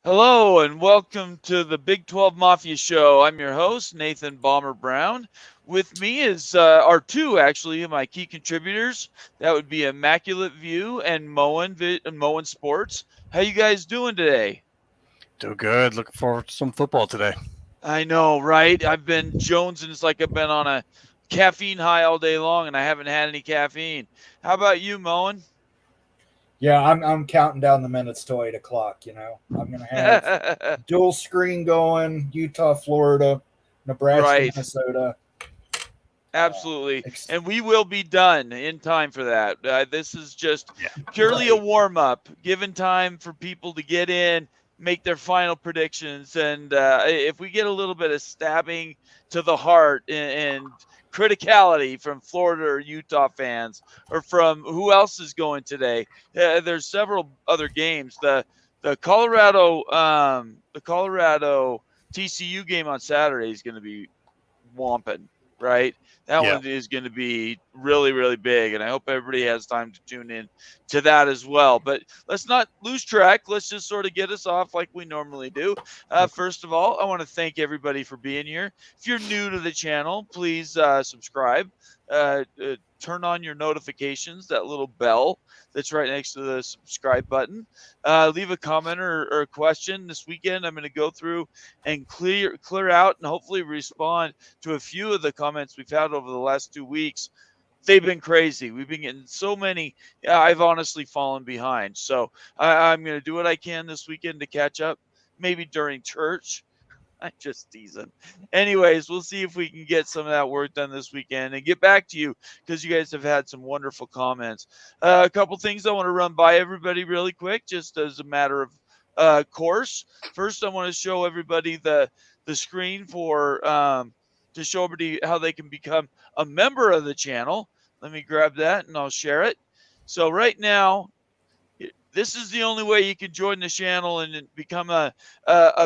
Hello and welcome to the Big 12 Mafia Show. I'm your host, Nathan Bomber Brown. With me is our two, actually, of my key contributors. That would be Immaculate View and Moen Sports. How you guys doing today? Doing good. Looking forward to some football today. I know, right? I've been jonesing. It's like I've been on a caffeine high all day long and I haven't had any caffeine. How about you, Moen? Yeah, I'm counting down the minutes till 8 o'clock. I'm gonna have dual screen going. Utah, Florida, Nebraska, Right. Minnesota. Absolutely. Ex- And we will be done in time for that. This is just Yeah. purely a right. warm up, giving time for people to get in, make their final predictions. And if we get a little bit of stabbing to the heart and criticality from Florida or Utah fans or from who else is going today, there's several other games. The Colorado TCU game on Saturday is going to be Wampin, right? That Yeah. one is going to be really, really big, and I hope everybody has time to tune in to that as well. But let's not lose track. Let's just sort of get us off like we normally do. Okay. First of all, I want to thank everybody for being here. If you're new to the channel, please subscribe. Turn on your notifications, that little bell that's right next to the subscribe button. Leave a comment or a question. This weekend, I'm going to go through and clear out and hopefully respond to a few of the comments we've had over the last 2 weeks. They've been crazy. We've been getting so many. I've honestly fallen behind. So I'm going to do what I can this weekend to catch up, maybe during church. I'm just teasing. Anyways, we'll see if we can get some of that work done this weekend and get back to you because you guys have had some wonderful comments. A couple things I want to run by everybody really quick, just as a matter of course. First, I want to show everybody the screen for to show everybody how they can become a member of the channel. Let me grab that and I'll share it. So right now, this is the only way you can join the channel and become a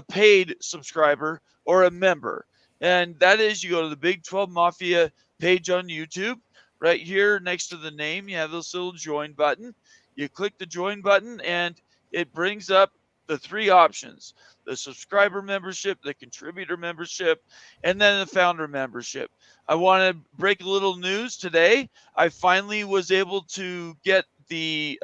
paid subscriber or a member. And that is you go to the Big 12 Mafia page on YouTube. Right here next to the name, you have this little join button. You click the join button and it brings up the three options: the subscriber membership, the contributor membership, and then the founder membership. I want to break a little news today. I finally was able to get the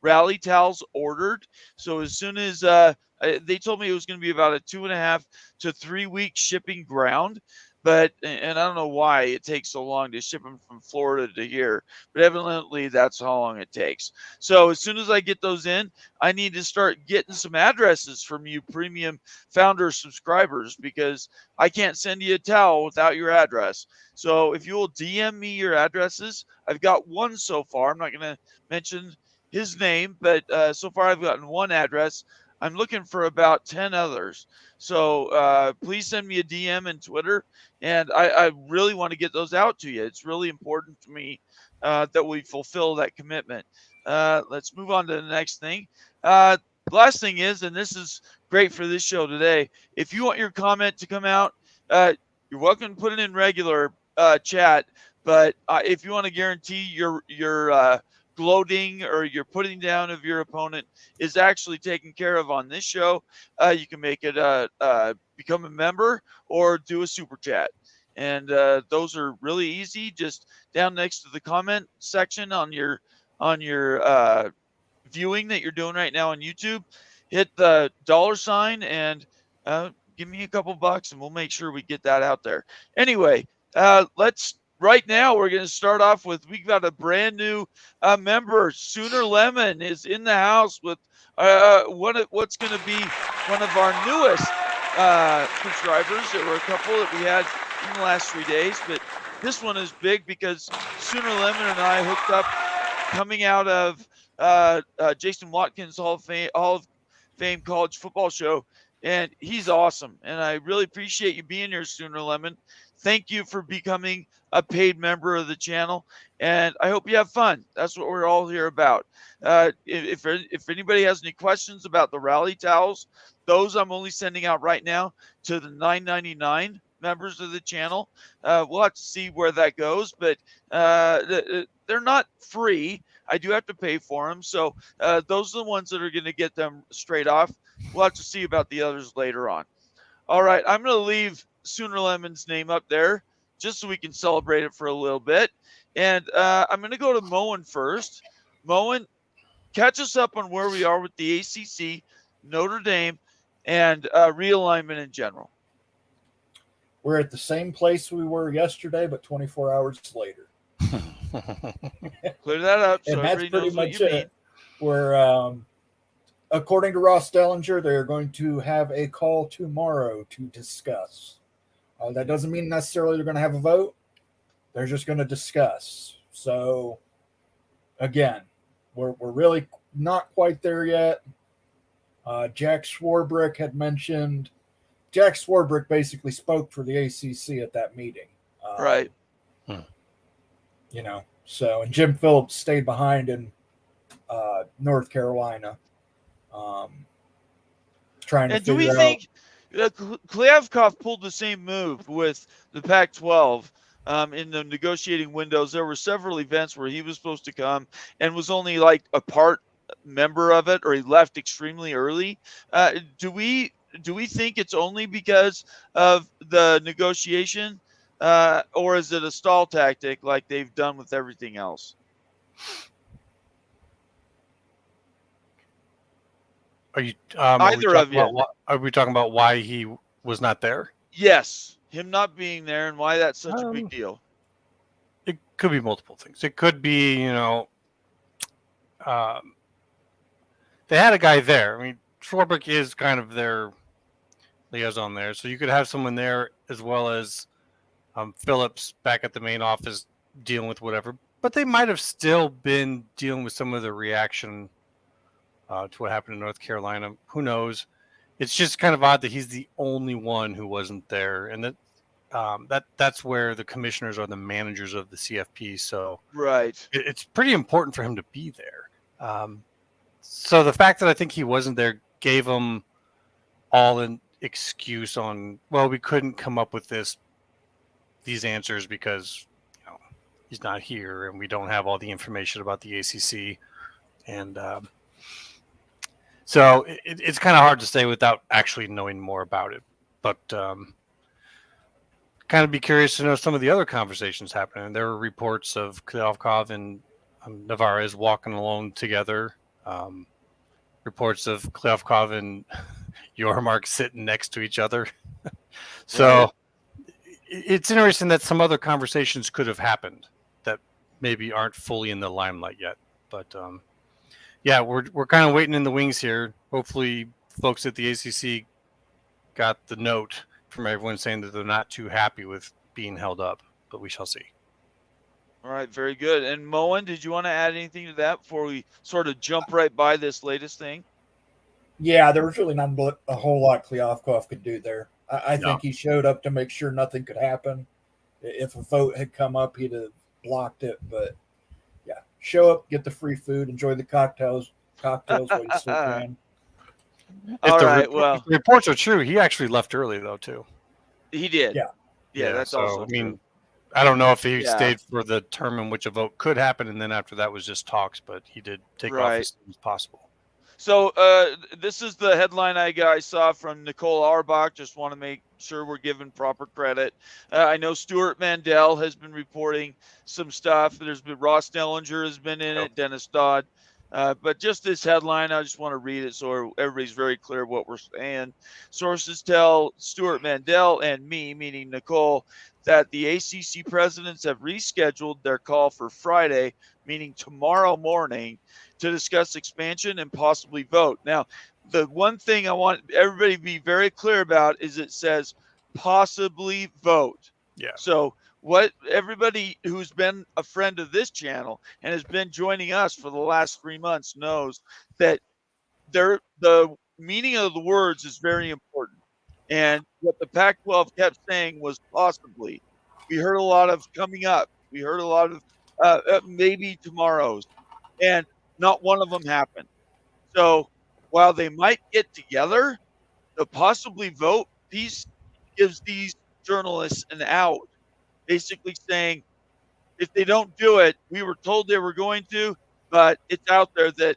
rally towels ordered. So as soon as they told me it was going to be about a 2.5 to 3 week shipping ground, and I don't know why it takes so long to ship them from Florida to here, but evidently that's how long it takes. So as soon as I get those in, I need to start getting some addresses from you premium founder subscribers because I can't send you a towel without your address. So if you will DM me your addresses, I've got one so far. I'm not going to mention his name, but so far I've gotten one address. I'm looking for about 10 others. So please send me a DM in Twitter, and I really want to get those out to you. It's really important to me that we fulfill that commitment. Let's move on to the next thing. Last thing is, and this is great for this show today, if you want your comment to come out, uh, you're welcome to put it in regular chat. But if you want to guarantee your gloating or your putting down of your opponent is actually taken care of on this show, you can make it become a member or do a super chat. And those are really easy. Just down next to the comment section on your viewing that you're doing right now on YouTube, hit the $ and give me a couple bucks, and we'll make sure we get that out there. Anyway, let's right now we're going to start off with we've got a brand new member. Sooner Lemon is in the house with what's going to be one of our newest subscribers. There were a couple that we had in the last 3 days, but this one is big because Sooner Lemon and I hooked up coming out of Jason Watkins Hall of Fame college football show, and he's awesome. And I really appreciate you being here, Sooner Lemon. Thank you for becoming a paid member of the channel, and I hope you have fun. That's what we're all here about. If anybody has any questions about the rally towels, those I'm only sending out right now to the $9.99 members of the channel. We'll have to see where that goes, but they're not free. I do have to pay for them. So those are the ones that are going to get them straight off. We'll have to see about the others later on. All right, I'm going to leave Sooner Lemon's name up there just so we can celebrate it for a little bit. And I'm going to go to Moen first. Moen, catch us up on where we are with the ACC, Notre Dame, and realignment in general. We're at the same place we were yesterday, but 24 hours later. Clear that up so And that's everybody pretty knows what much you mean. it. We're, according to Ross Dellinger, they're going to have a call tomorrow to discuss. That doesn't mean necessarily they're going to have a vote. They're just going to discuss. So, again, we're really not quite there yet. Jack Swarbrick had mentioned. Jack Swarbrick basically spoke for the ACC at that meeting. Right. You know, so, and Jim Phillips stayed behind in North Carolina, trying to And do we figure out. think Kliavkoff pulled the same move with the Pac-12 in the negotiating windows? There were several events where he was supposed to come and was only like a part member of it, or he left extremely early. Do we think it's only because of the negotiation, or is it a stall tactic like they've done with everything else? Are you Either of you. Are we talking about why he was not there? Yes, him not being there and why that's such a big deal. It could be multiple things. It could be, they had a guy there. I mean, Swarbrick is kind of their liaison there, so you could have someone there as well as Phillips back at the main office dealing with whatever. But they might have still been dealing with some of the reaction to what happened in North Carolina. Who knows? It's just kind of odd that he's the only one who wasn't there, and that's where the commissioners are the managers of the CFP. So right, it's pretty important for him to be there. So the fact that I think he wasn't there gave him all an excuse on, well, we couldn't come up with these answers because he's not here and we don't have all the information about the ACC, and so it's kind of hard to say without actually knowing more about it. But kind of be curious to know some of the other conversations happening. There were reports of Kliavkoff and Navarez walking alone together. Reports of Kliavkoff and Yormark sitting next to each other. So it's interesting that some other conversations could have happened that maybe aren't fully in the limelight yet. But yeah, we're kind of waiting in the wings here. Hopefully folks at the ACC got the note from everyone saying that they're not too happy with being held up, but we shall see. All right, very good. And Moen, did you want to add anything to that before we sort of jump right by this latest thing? Yeah, there was really not a whole lot Kliavkoff could do there. I think he showed up to make sure nothing could happen. If a vote had come up, he'd have blocked it. But yeah, show up, get the free food, enjoy the cocktails while you still can. All right, if the reports are true, he actually left early though too. He did. Yeah, that's so, also I mean, true. I don't know if he stayed for the term in which a vote could happen, and then after that was just talks, but he did take off as soon as possible. So this is the headline I saw from Nicole Auerbach. Just want to make sure we're giving proper credit. I know Stuart Mandel has been reporting some stuff. There's been Ross Dellinger has been in it, Dennis Dodd. But just this headline, I just want to read it so everybody's very clear what we're saying. Sources tell Stuart Mandel and me, meaning Nicole, that the ACC presidents have rescheduled their call for Friday, meaning tomorrow morning, to discuss expansion and possibly vote. Now, the one thing I want everybody to be very clear about is it says possibly vote. Yeah. So what everybody who's been a friend of this channel and has been joining us for the last 3 months knows that the meaning of the words is very important. And what the Pac-12 kept saying was possibly. We heard a lot of coming up. We heard a lot of maybe tomorrow's. And not one of them happened. So while they might get together, the possibly vote piece gives these journalists an out, basically saying, if they don't do it, we were told they were going to, but it's out there that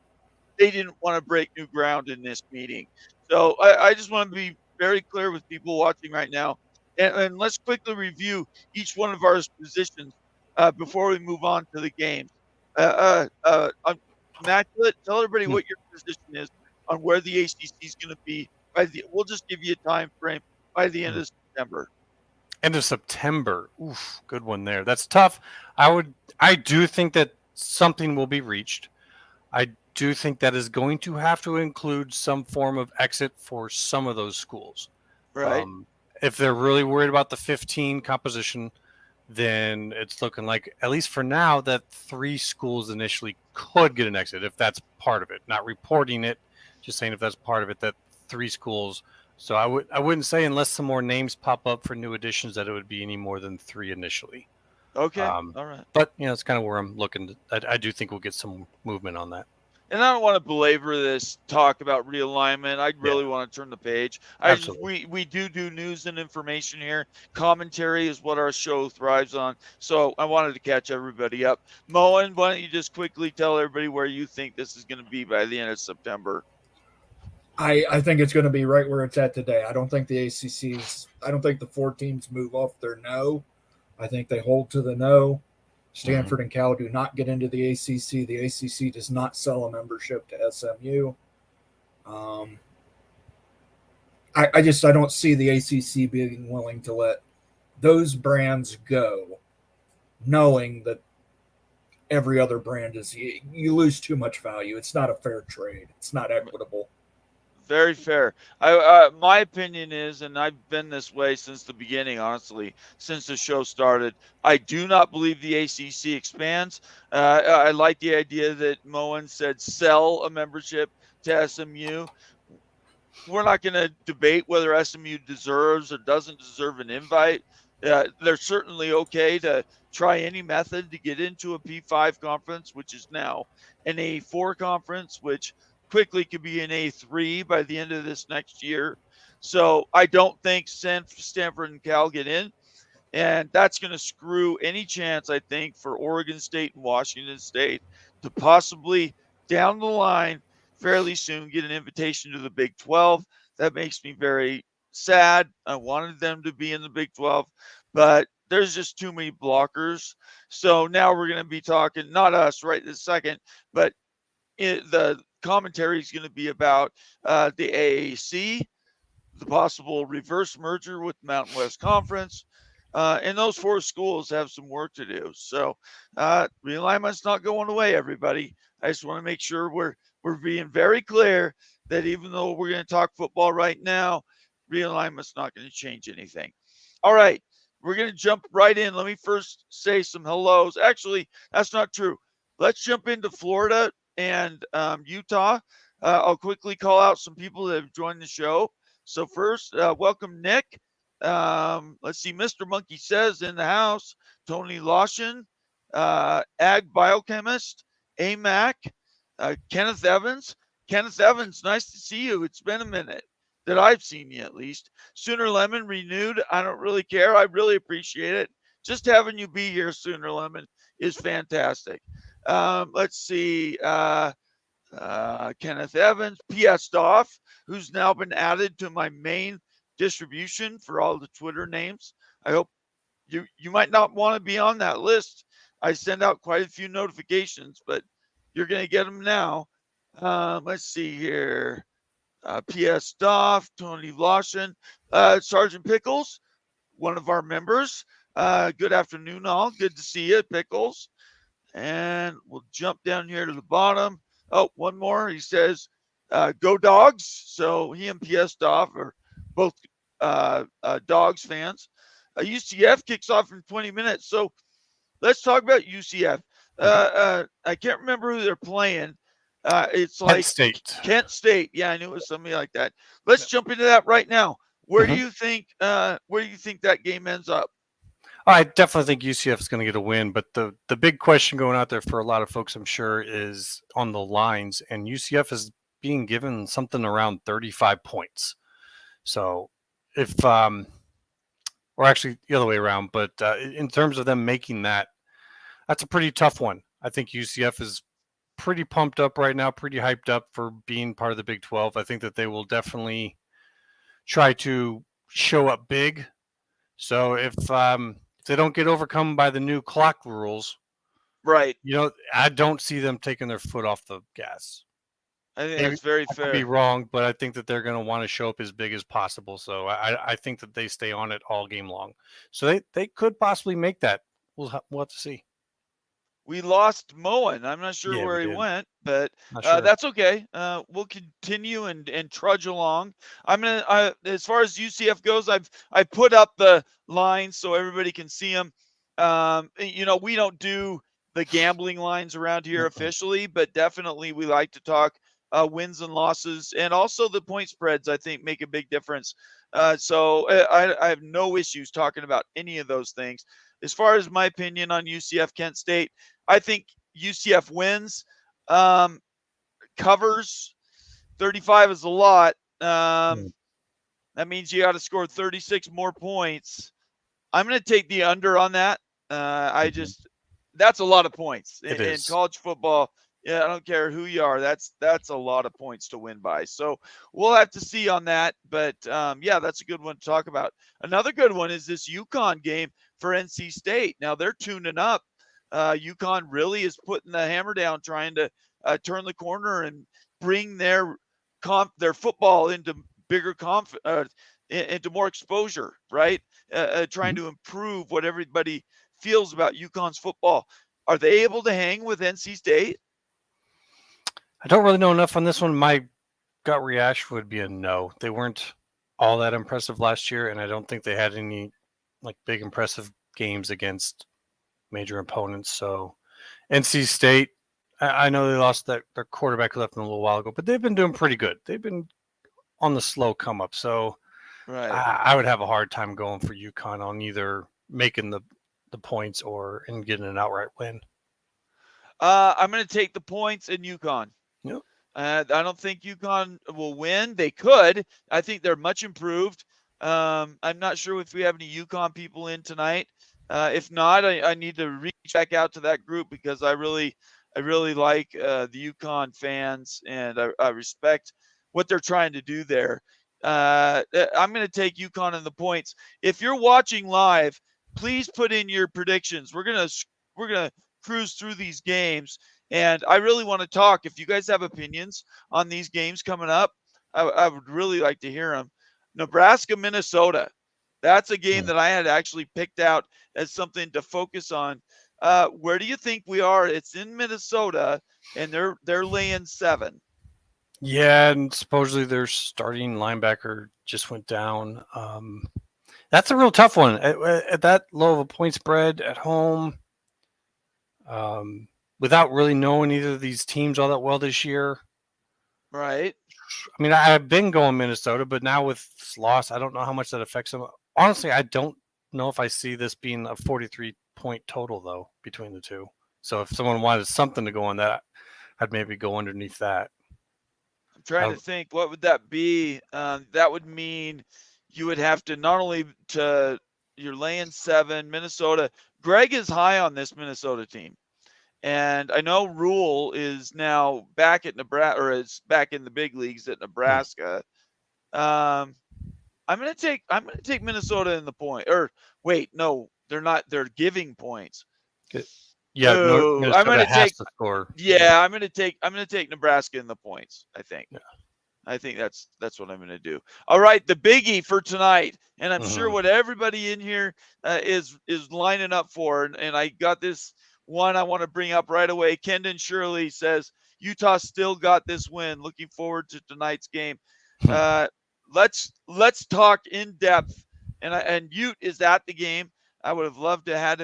they didn't want to break new ground in this meeting. So I just want to be very clear with people watching right now. And let's quickly review each one of our positions before we move on to the games. Immaculate, tell everybody what your position is on where the ACC is going to be. We'll just give you a time frame by the end of September. End of September. Oof, good one there. That's tough. I do think that something will be reached. I do think that is going to have to include some form of exit for some of those schools. Right. If they're really worried about the 15 composition, then it's looking like, at least for now, that 3 schools initially could get an exit if that's part of it. Not reporting it, just saying if that's part of it, that 3 schools. So I wouldn't say, unless some more names pop up for new additions, that it would be any more than 3 initially. Okay. All right. But it's kind of where I'm looking. I do think we'll get some movement on that. And I don't want to belabor this talk about realignment. I really want to turn the page. We do news and information here. Commentary is what our show thrives on. So I wanted to catch everybody up. Moen, why don't you just quickly tell everybody where you think this is going to be by the end of September? I think it's going to be right where it's at today. I don't think the ACC's. I don't think the 4 teams move off their no. I think they hold to the no. Stanford and Cal do not get into the ACC. The ACC does not sell a membership to SMU. I don't see the ACC being willing to let those brands go, knowing that every other brand is, you lose too much value. It's not a fair trade. It's not equitable. Very fair. My opinion is, and I've been this way since the beginning, honestly, since the show started, I do not believe the ACC expands. I like the idea that Moen said sell a membership to SMU. We're not going to debate whether SMU deserves or doesn't deserve an invite. They're certainly okay to try any method to get into a P5 conference, which is now an A4 conference, which quickly could be an A3 by the end of this next year. So I don't think Stanford and Cal get in. And that's going to screw any chance, I think, for Oregon State and Washington State to possibly down the line fairly soon get an invitation to the Big 12. That makes me very sad. I wanted them to be in the Big 12, but there's just too many blockers. So now we're going to be talking, not us right this second, but the commentary is going to be about the AAC, the possible reverse merger with Mountain West Conference, and those 4 schools have some work to do. So realignment's not going away, everybody. I just want to make sure we're being very clear that even though we're going to talk football right now, realignment's not going to change anything. All right, we're going to jump right in. Let me first say some hellos. Actually, that's not true. Let's jump into Florida and Utah. I'll quickly call out some people that have joined the show. So first, welcome Nick. Let's see, Mr. Monkey Says in the house. Tony Lawson, Ag Biochemist, AMAC, Kenneth Evans. Kenneth Evans, nice to see you. It's been a minute that I've seen you, at least. Sooner Lemon renewed. I don't really care. I really appreciate it. Just having you be here, Sooner Lemon, is fantastic. Let's see. Kenneth Evans, P.S. Doff, who's now been added to my main distribution for all the Twitter names. I hope you might not want to be on that list. I send out quite a few notifications, but you're going to get them now. Let's see here. P.S. Doff, Tony Lawson, Sergeant Pickles, one of our members. Good afternoon, all. Good to see you, Pickles. And we'll jump down here to the bottom. Oh, one more. He says, go Dogs. So he and P.S. Doff are both Dogs fans. UCF kicks off in 20 minutes. So let's talk about UCF. I can't remember who they're playing. It's like Kent State. Yeah, I knew it was something like that. Let's jump into that right now. Where do you think that game ends up? I definitely think UCF is going to get a win, but the big question going out there for a lot of folks, I'm sure, is on the lines, and UCF is being given something around 35 points. So if, or actually the other way around, but in terms of them making that, that's a pretty tough one. I think UCF is pretty pumped up right now, pretty hyped up for being part of the Big 12. I think that they will definitely try to show up big. So if they don't get overcome by the new clock rules, Right. I don't see them taking their foot off the gas. I think that's very I could be fair. wrong, but I think that they're going to want to show up as big as possible. So I think that they stay on it all game long. So they could possibly make that. We'll have to see. We lost Moen. I'm not sure Yeah, where we he did. went, but Not sure. that's okay. We'll continue and trudge along. As far as UCF goes, I put up the lines so everybody can see them. We don't do the gambling lines around here officially, but definitely we like to talk wins and losses, and also the point spreads. I think make a big difference. So I have no issues talking about any of those things. As far as my opinion on UCF Kent State, I think UCF wins, covers. 35 is a lot. That means you got to score 36 more points. I'm going to take the under on that. That's a lot of points in college football. Yeah, I don't care who you are. That's a lot of points to win by. So we'll have to see on that. But that's a good one to talk about. Another good one is this UConn game for NC State. Now they're tuning up. UConn really is putting the hammer down, trying to turn the corner and bring their football into bigger into more exposure, right? Trying to improve what everybody feels about UConn's football. Are they able to hang with NC State? I don't really know enough on this one. My gut reaction would be a no. They weren't all that impressive last year, and I don't think they had any big impressive games against major opponents. So NC State, I know they lost their quarterback who left them a little while ago, but they've been doing pretty good. They've been on the slow come up. So right. I would have a hard time going for UConn on either making the points or in getting an outright win. I'm going to take the points in UConn. Yep. I don't think UConn will win. They could. I think they're much improved. I'm not sure if we have any UConn people in tonight. If not, I need to reach back out to that group because I really like the UConn fans, and I respect what they're trying to do there. I'm going to take UConn in the points. If you're watching live, please put in your predictions. We're gonna cruise through these games, and I really want to talk. If you guys have opinions on these games coming up, I would really like to hear them. Nebraska, Minnesota. That's a game that I had actually picked out as something to focus on. Where do you think we are? It's in Minnesota, and they're laying 7. Yeah, and supposedly their starting linebacker just went down. That's a real tough one at that low of a point spread at home. Without really knowing either of these teams all that well this year. Right. I mean, I've been going Minnesota, but now with this loss, I don't know how much that affects them. Honestly, I don't know if I see this being a 43-point total, though, between the two. So if someone wanted something to go on that, I'd maybe go underneath that. I'm trying to think, what would that be? That would mean you would have to not only you're laying 7, Minnesota. Greg is high on this Minnesota team. And I know Rule is now back at Nebraska, or is back in the big leagues at Nebraska. I'm going to take Minnesota in the point. Or wait, no, they're not. They're giving points. Yeah, I'm going to take the score. Yeah, I'm going to take Nebraska in the points. I think. Yeah. I think that's what I'm going to do. All right, the biggie for tonight, and I'm sure what everybody in here is lining up for, and I got this one I want to bring up right away. Kendon Shirley says Utah still got this win. Looking forward to tonight's game. Let's talk in depth. And Ute is at the game. I would have loved to had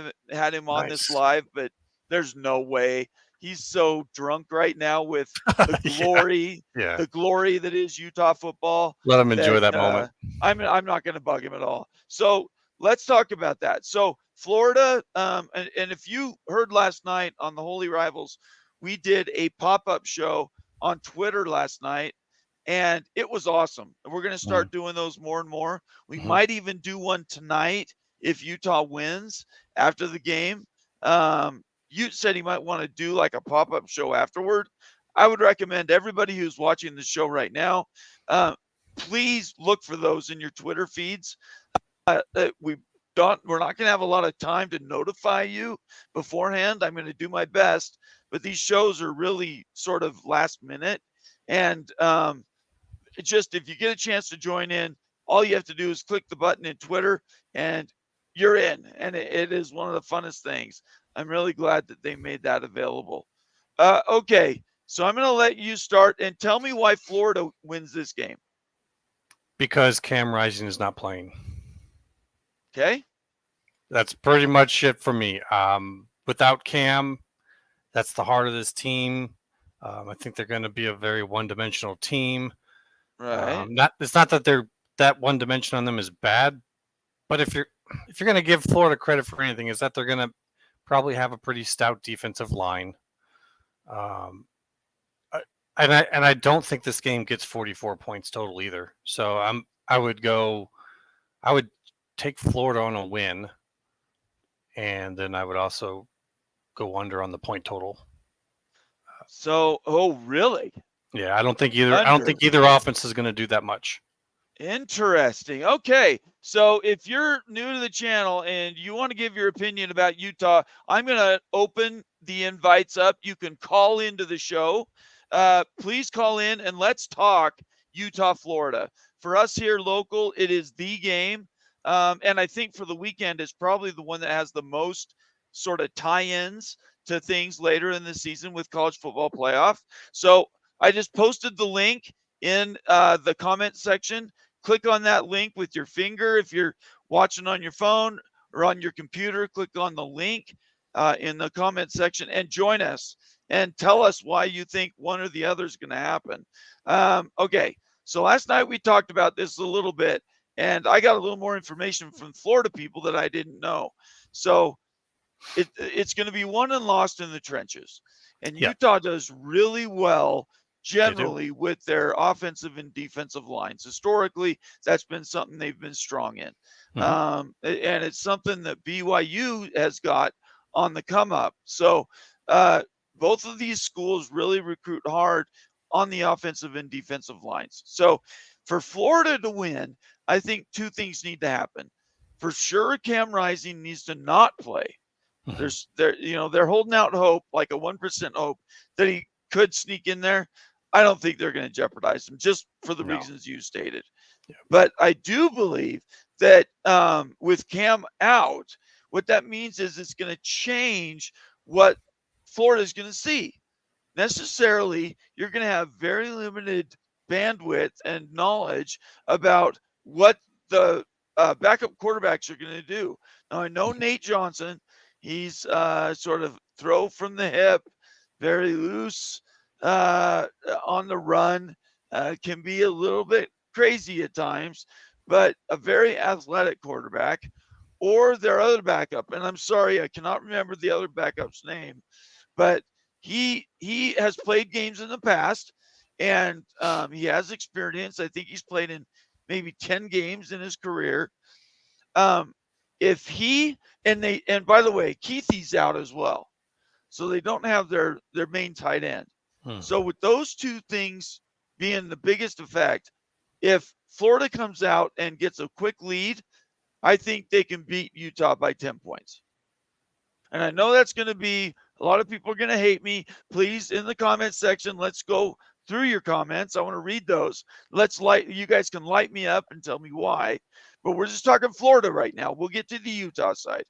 him on this live, but there's no way. He's so drunk right now with the glory, the glory that is Utah football. Let him enjoy that moment. I'm not going to bug him at all. So let's talk about that. So Florida, and if you heard last night on the Holy Rivals, we did a pop-up show on Twitter last night, and it was awesome. We're going to start doing those more and more. We might even do one tonight if Utah wins after the game. Ute said he might want to do like a pop-up show afterward. I would recommend everybody who's watching the show right now, please look for those in your Twitter feeds. We're not going to have a lot of time to notify you beforehand. I'm going to do my best, but these shows are really sort of last minute. And just if you get a chance to join in, all you have to do is click the button in Twitter and you're in. And it is one of the funnest things. I'm really glad that they made that available. Okay, so I'm going to let you start and tell me why Florida wins this game. Because Cam Rising is not playing. Okay. That's pretty much it for me. Without Cam, that's the heart of this team. I think they're going to be a very one-dimensional team. Right. It's not that they're that one dimension on them is bad, but if you're going to give Florida credit for anything, is that they're going to probably have a pretty stout defensive line. And I don't think this game gets 44 points total either. So I would take Florida on a win, and then I would also go under on the point total. So, oh, really? Yeah, I don't think either offense is going to do that much. Interesting. Okay. So if you're new to the channel and you want to give your opinion about Utah, I'm going to open the invites up. You can call into the show. Please call in and let's talk Utah, Florida. For us here local, it is the game. And I think for the weekend, it's probably the one that has the most sort of tie-ins to things later in the season with college football playoff. So I just posted the link in the comment section. Click on that link with your finger. If you're watching on your phone or on your computer, click on the link in the comment section and join us and tell us why you think one or the other is going to happen. Okay, so last night we talked about this a little bit, and I got a little more information from Florida people that I didn't know. So it's going to be won and lost in the trenches. And Utah does really well generally with their offensive and defensive lines. Historically, that's been something they've been strong in. And it's something that BYU has got on the come up. So both of these schools really recruit hard on the offensive and defensive lines. So for Florida to win, I think two things need to happen. For sure, Cam Rising needs to not play. They're holding out hope, like a 1% hope that he could sneak in there. I don't think they're going to jeopardize him just for the reasons you stated. Yeah. But I do believe that with Cam out, what that means is it's going to change what Florida is going to see. Necessarily, you're going to have very limited bandwidth and knowledge about what the backup quarterbacks are going to do. Now, I know Nate Johnson, he's sort of throw from the hip, very loose on the run, can be a little bit crazy at times, but a very athletic quarterback. Or their other backup, and I'm sorry, I cannot remember the other backup's name, but he has played games in the past, and he has experience. I think he's played in maybe 10 games in his career. If he and by the way, Keithy's out as well, so they don't have their main tight end. So with those two things being the biggest effect, if Florida comes out and gets a quick lead, I think they can beat Utah by 10 points. And I know that's going to be, a lot of people are going to hate me. Please, in the comment section, let's go through your comments. I want to read those. You guys can light me up and tell me why. But we're just talking Florida right now. We'll get to the Utah side.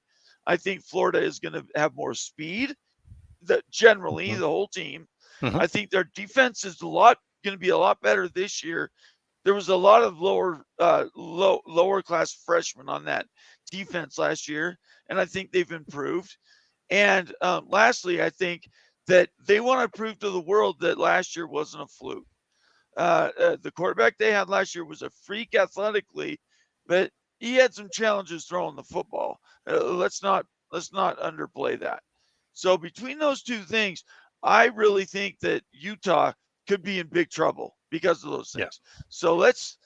I think Florida is going to have more speed, generally, the whole team. I think their defense is going to be a lot better this year. There was a lot of lower class freshmen on that defense last year, and I think they've improved. And lastly, I think that they want to prove to the world that last year wasn't a fluke. The quarterback they had last year was a freak athletically, but he had some challenges throwing the football. Let's not underplay that. So between those two things, I really think that Utah could be in big trouble because of those things. Yeah. So let's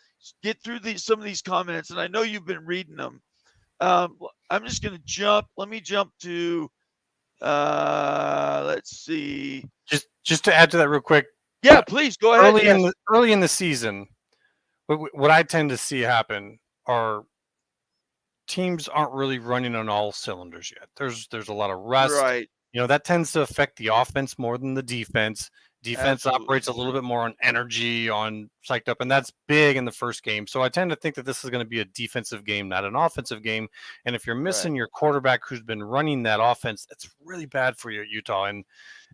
get through some of these comments, and I know you've been reading them. I'm just going to jump. Let me jump to Let's see. Just to add to that real quick. Yeah, please go ahead. Early in the season, what I tend to see happen are teams aren't really running on all cylinders yet. There's a lot of rust. Right. That tends to affect the offense more than the defense. Defense Absolutely. operates a little bit more on energy, on psyched up, and that's big in the first game. So I tend to think that this is going to be a defensive game, not an offensive game. And if you're missing your quarterback who's been running that offense, it's really bad for you at Utah.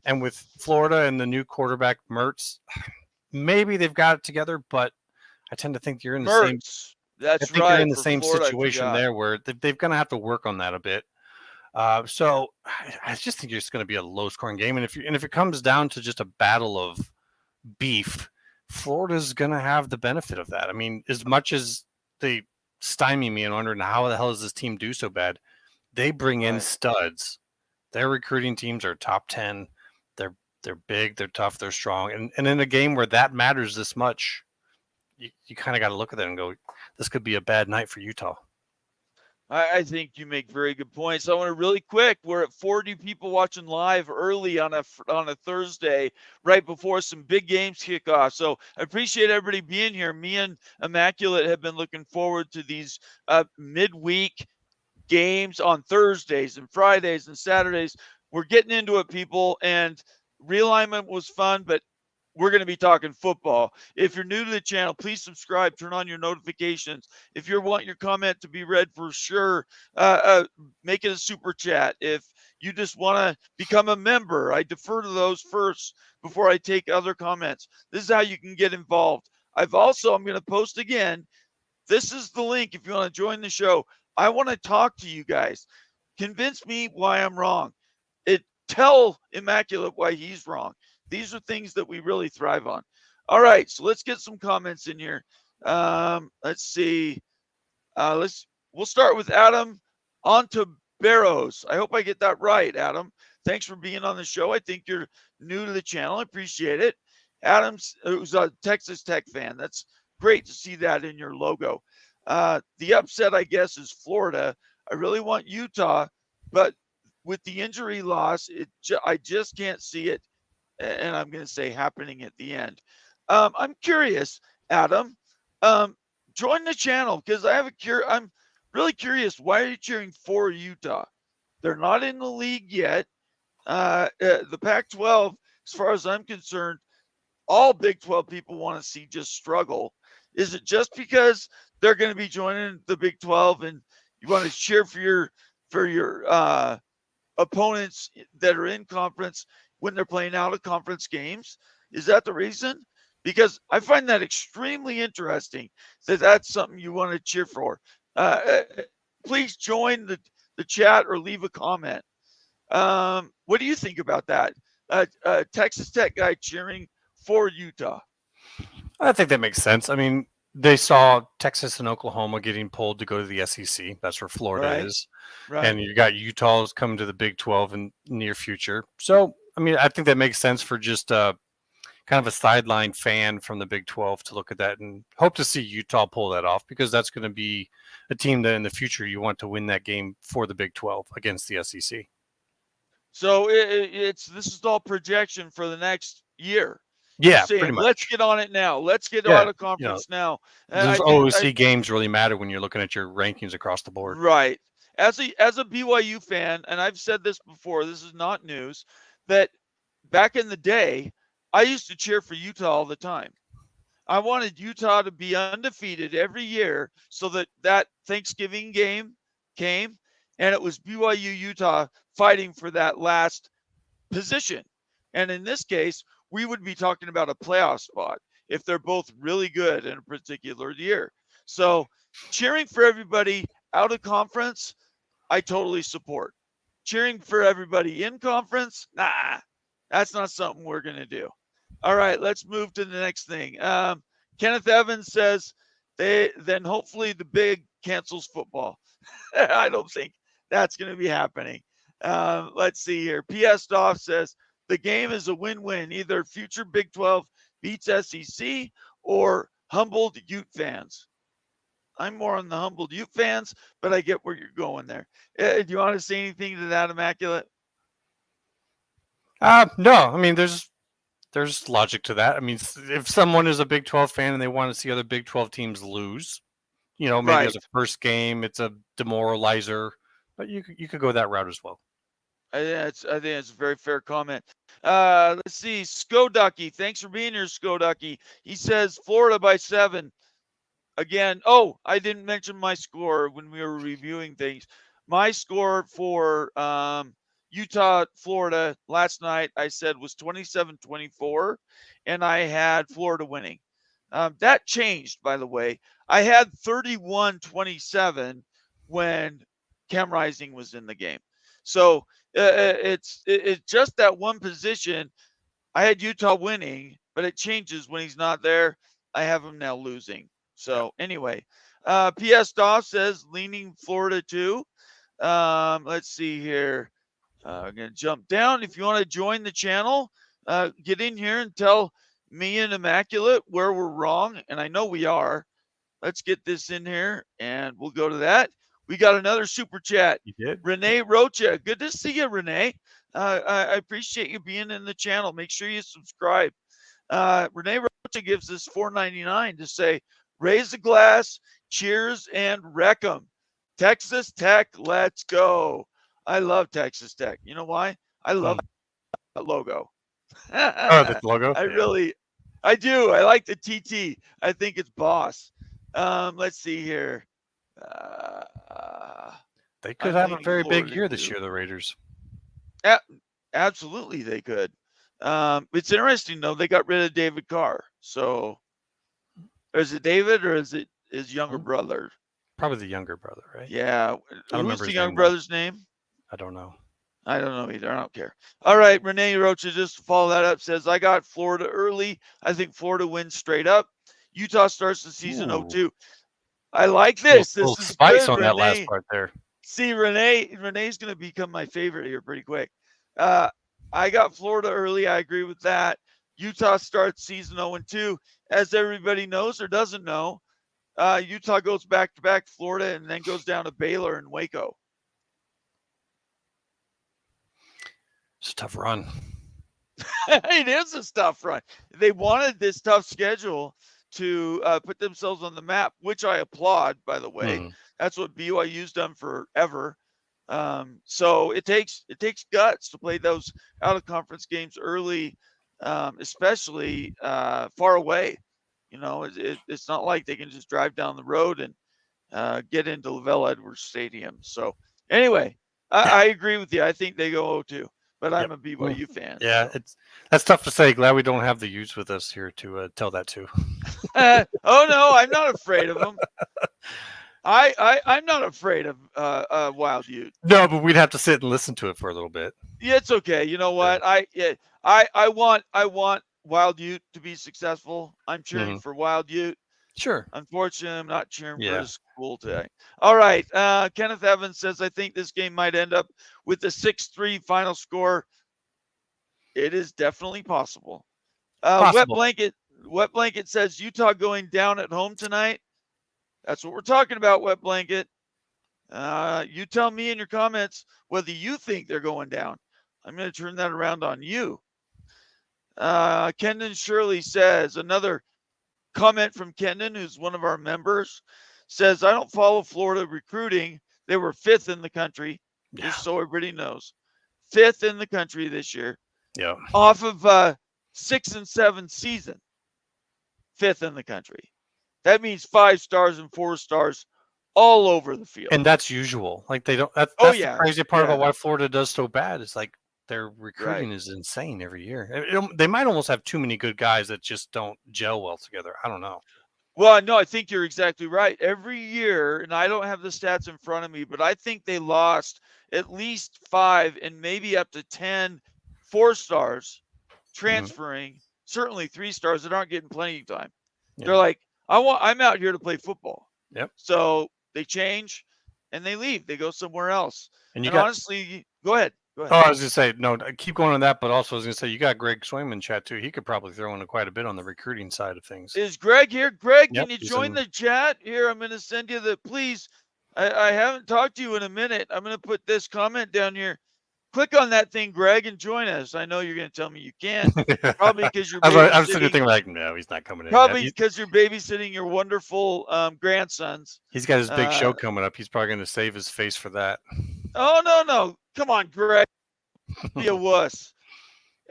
And with Florida and the new quarterback Mertz, maybe they've got it together, but I tend to think you're in the same. That's I think right. you're in the for same Florida, situation there where they're going to have to work on that a bit. So I just think it's going to be a low-scoring game, and if it comes down to just a battle of beef, Florida's going to have the benefit of that. I mean, as much as they stymie me and wondering how the hell does this team do so bad, they bring in studs. Their recruiting teams are top 10. They're big, they're tough, they're strong, and in a game where that matters this much, you kind of got to look at it and go, this could be a bad night for Utah. I think you make very good points. I want to really quick. We're at 40 people watching live early on a Thursday, right before some big games kick off. So I appreciate everybody being here. Me and Immaculate have been looking forward to these midweek games on Thursdays and Fridays and Saturdays. We're getting into it, people, and realignment was fun, but we're going to be talking football. If you're new to the channel, please subscribe, turn on your notifications. If you want your comment to be read, for sure, make it a super chat. If you just want to become a member, I defer to those first before I take other comments. This is how you can get involved. I'm going to post again. This is the link if you want to join the show. I want to talk to you guys. Convince me why I'm wrong. Tell Immaculate why he's wrong. These are things that we really thrive on. All right, so let's get some comments in here. Let's see. We'll start with Adam Ontiveros. I hope I get that right, Adam. Thanks for being on the show. I think you're new to the channel. I appreciate it. Adam's who's a Texas Tech fan. That's great to see that in your logo. The upset, I guess, is Florida. I really want Utah, but with the injury loss, I just can't see it. And I'm going to say happening at the end. I'm curious, Adam. Join the channel because I'm really curious. Why are you cheering for Utah? They're not in the league yet. The Pac-12, as far as I'm concerned, all Big 12 people want to see just struggle. Is it just because they're going to be joining the Big 12 and you want to cheer for your opponents that are in conference when they're playing out of conference games? Is that the reason? Because I find that extremely interesting that that's something you want to cheer for. Please join the chat or leave a comment. What do you think about that? Texas Tech guy cheering for Utah. I think that makes sense. I mean, they saw Texas and Oklahoma getting pulled to go to the SEC. That's where Florida is. Right. And you got Utah's coming to the Big 12 in near future. So, I mean, I think that makes sense for just kind of a sideline fan from the Big 12 to look at that and hope to see Utah pull that off, because that's going to be a team that in the future you want to win that game for the Big 12 against the SEC. So this is all projection for the next year. Yeah, pretty much. Let's get on it now. Let's get out of conference now. Those OOC games really matter when you're looking at your rankings across the board. Right. As a BYU fan, and I've said this before, this is not news, that back in the day, I used to cheer for Utah all the time. I wanted Utah to be undefeated every year so that Thanksgiving game came, and it was BYU-Utah fighting for that last position. And in this case, we would be talking about a playoff spot if they're both really good in a particular year. So cheering for everybody out of conference, I totally support. Cheering for everybody in conference, nah, that's not something we're going to do. All right, let's move to the next thing. Kenneth Evans says then hopefully the Big cancels football. I don't think that's going to be happening. Let's see here. PS Doff says the game is a win-win. Either future Big 12 beats SEC or humbled Ute fans. I'm more on the humbled Ute fans, but I get where you're going there. Do you want to say anything to that, Immaculate? No, I mean there's logic to that. I mean, if someone is a Big 12 fan and they want to see other Big 12 teams lose, maybe Right. as a first game, it's a demoralizer, but you could go that route as well. I think it's a very fair comment. Let's see. Skoducky. Thanks for being here, Skoducky. He says Florida by 7. Again, I didn't mention my score when we were reviewing things. My score for Utah, Florida last night, I said was 27-24, and I had Florida winning. That changed, by the way. I had 31-27 when Cam Rising was in the game. So it's just that one position. I had Utah winning, but it changes when he's not there. I have him now losing. So anyway, P.S. Doff says leaning Florida too. Let's see here. I'm going to jump down. If you want to join the channel, get in here and tell me and Immaculate where we're wrong. And I know we are. Let's get this in here and we'll go to that. We got another super chat. You did? Renee Rocha. Good to see you, Renee. I appreciate you being in the channel. Make sure you subscribe. Renee Rocha gives us $4.99 to say, raise the glass, cheers, and wreck 'em. Texas Tech, let's go. I love Texas Tech. You know why? I love that logo. The logo? I do. I like the TT. I think it's boss. Let's see here. They could have a very big year this year, the Raiders. Absolutely, they could. It's interesting, though. They got rid of David Carr. So, is it David or is it his younger brother? Probably the younger brother, right? Yeah. Who's the young brother's name? I don't know. I don't know either. I don't care. All right. Renee Rocha, just to follow that up, says, I got Florida early. I think Florida wins straight up. Utah starts the season 0-2. I like this. This is spice good, on Renee. that last part there. See, Renee's going to become my favorite here pretty quick. I got Florida early. I agree with that. Utah starts season 0-2. As everybody knows or doesn't know, Utah goes back-to-back Florida and then goes down to Baylor and Waco. It's a tough run. It is a tough run. They wanted this tough schedule to put themselves on the map, which I applaud, by the way. That's what BYU's done forever. So it takes guts to play those out-of-conference games early, especially far away. It's not like they can just drive down the road and get into Lavelle Edwards Stadium. So anyway, I agree with you. I think they go 0-2. But I'm a BYU fan. Yeah, that's tough to say. Glad we don't have the Utes with us here to tell that to. Oh no, I'm not afraid of them. I'm not afraid of Wild Ute. No, but we'd have to sit and listen to it for a little bit. Yeah, it's okay. You know what? I want Wild Ute to be successful. I'm cheering for Wild Ute. Sure. Unfortunately, I'm not cheering for the school today. All right. Kenneth Evans says, I think this game might end up with a 6-3 final score. It is definitely possible. Wet Blanket says Utah going down at home tonight. That's what we're talking about, Wet Blanket. You tell me in your comments whether you think they're going down. I'm going to turn that around on you. Kendon Shirley says, another comment from Kendon, who's one of our members, says, I don't follow Florida recruiting. They were 5th in the country, just so everybody knows. 5th in the country this year. Yeah. Off of 6 and 7 season. 5th in the country. That means 5 stars and 4 stars all over the field. And that's usual. Like they don't. That's the crazy part about why Florida does so bad. Is like their recruiting is insane every year. They might almost have too many good guys that just don't gel well together. I don't know. Well, no, I think you're exactly right. Every year, and I don't have the stats in front of me, but I think they lost at least 5 and maybe up to 10 4 stars transferring. Certainly 3 stars that aren't getting plenty of time. Yeah. They're like, I'm out here to play football. Yep. So they change and they leave. They go somewhere else. And honestly, go ahead. Oh, I was going to say, no, keep going on that, but also I was going to say, you got Greg Swayman chat too. He could probably throw in quite a bit on the recruiting side of things. Is Greg here? Greg, can you join the chat? Here, I'm going to send you please, I haven't talked to you in a minute. I'm going to put this comment down here. click on that thing, Greg, and join us. I know you're going to tell me you can't. Probably because you're I was sitting there babysitting. thinking like, no, he's not coming in. Probably Yet. because you're babysitting your wonderful grandsons. He's got his big show coming up. He's probably going to save his face for that. Oh, no. Come on, Greg. Be a wuss.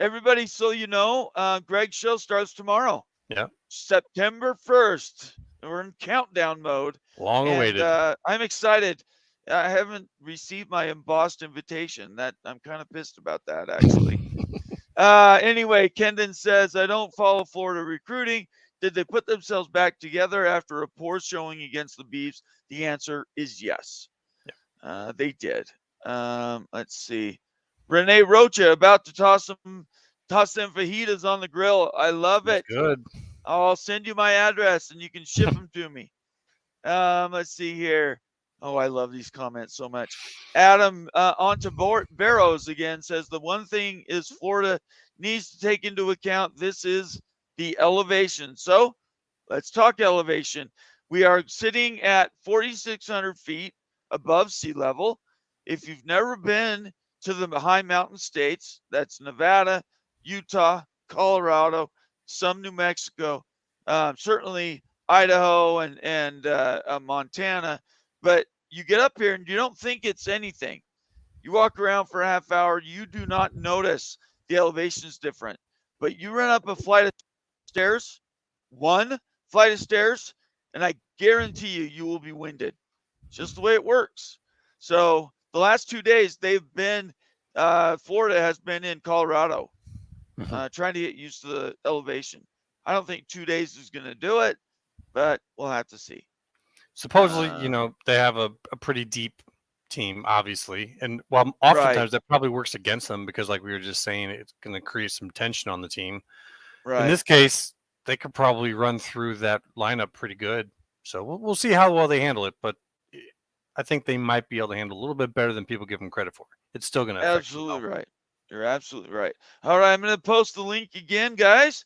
Everybody, so you know, Greg's show starts tomorrow. Yeah. September 1st. We're in countdown mode. Long awaited. I'm excited. I haven't received my embossed invitation. I'm kind of pissed about that, actually. Anyway, Kendon says, I don't follow Florida recruiting. Did they put themselves back together after a poor showing against the Beavs? The answer is yes. Yeah. They did. Let's see. Renee Rocha about to toss them fajitas on the grill. I love it. Good. I'll send you my address and you can ship them to me. Let's see here. Oh, I love these comments so much. Adam Barrows again says the one thing is Florida needs to take into account this is the elevation. So let's talk elevation. We are sitting at 4,600 feet above sea level. If you've never been to the high mountain states, that's Nevada, Utah, Colorado, some New Mexico, certainly Idaho and Montana. But you get up here and you don't think it's anything. You walk around for a half hour, you do not notice the elevation is different. But you run up a flight of stairs, one flight of stairs, and I guarantee you will be winded. It's just the way it works. So the last 2 days, Florida has been in Colorado, trying to get used to the elevation. I don't think 2 days is going to do it, but we'll have to see. Supposedly, they have a pretty deep team, obviously. And while oftentimes that probably works against them because, like we were just saying, it's going to create some tension on the team. Right. In this case, they could probably run through that lineup pretty good. So we'll see how well they handle it. But I think they might be able to handle a little bit better than people give them credit for. It's still going to absolutely right. You're absolutely right. All right, I'm going to post the link again, guys.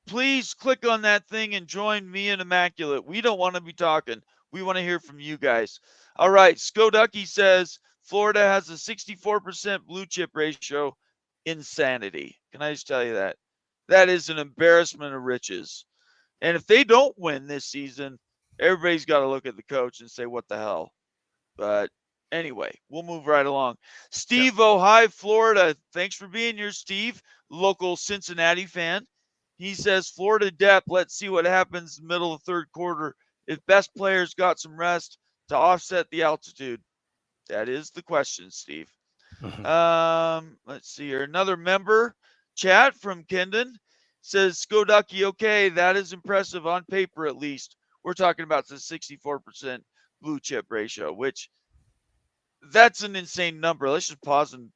Please click on that thing and join me and Immaculate. We don't want to be talking. We want to hear from you guys. All right, Skoducky says Florida has a 64% blue chip ratio. Insanity. Can I just tell you that? That is an embarrassment of riches. And if they don't win this season, everybody's got to look at the coach and say, what the hell? But anyway, we'll move right along. Steve, Ohio, Florida. Thanks for being here, Steve. Local Cincinnati fan. He says, Florida depth. Let's see what happens in the middle of the third quarter. If best players got some rest to offset the altitude. That is the question, Steve. Let's see here. Another member chat from Kendon says, Skoducky, okay, that is impressive on paper at least. We're talking about the 64% blue chip ratio, which that's an insane number. Let's just pause and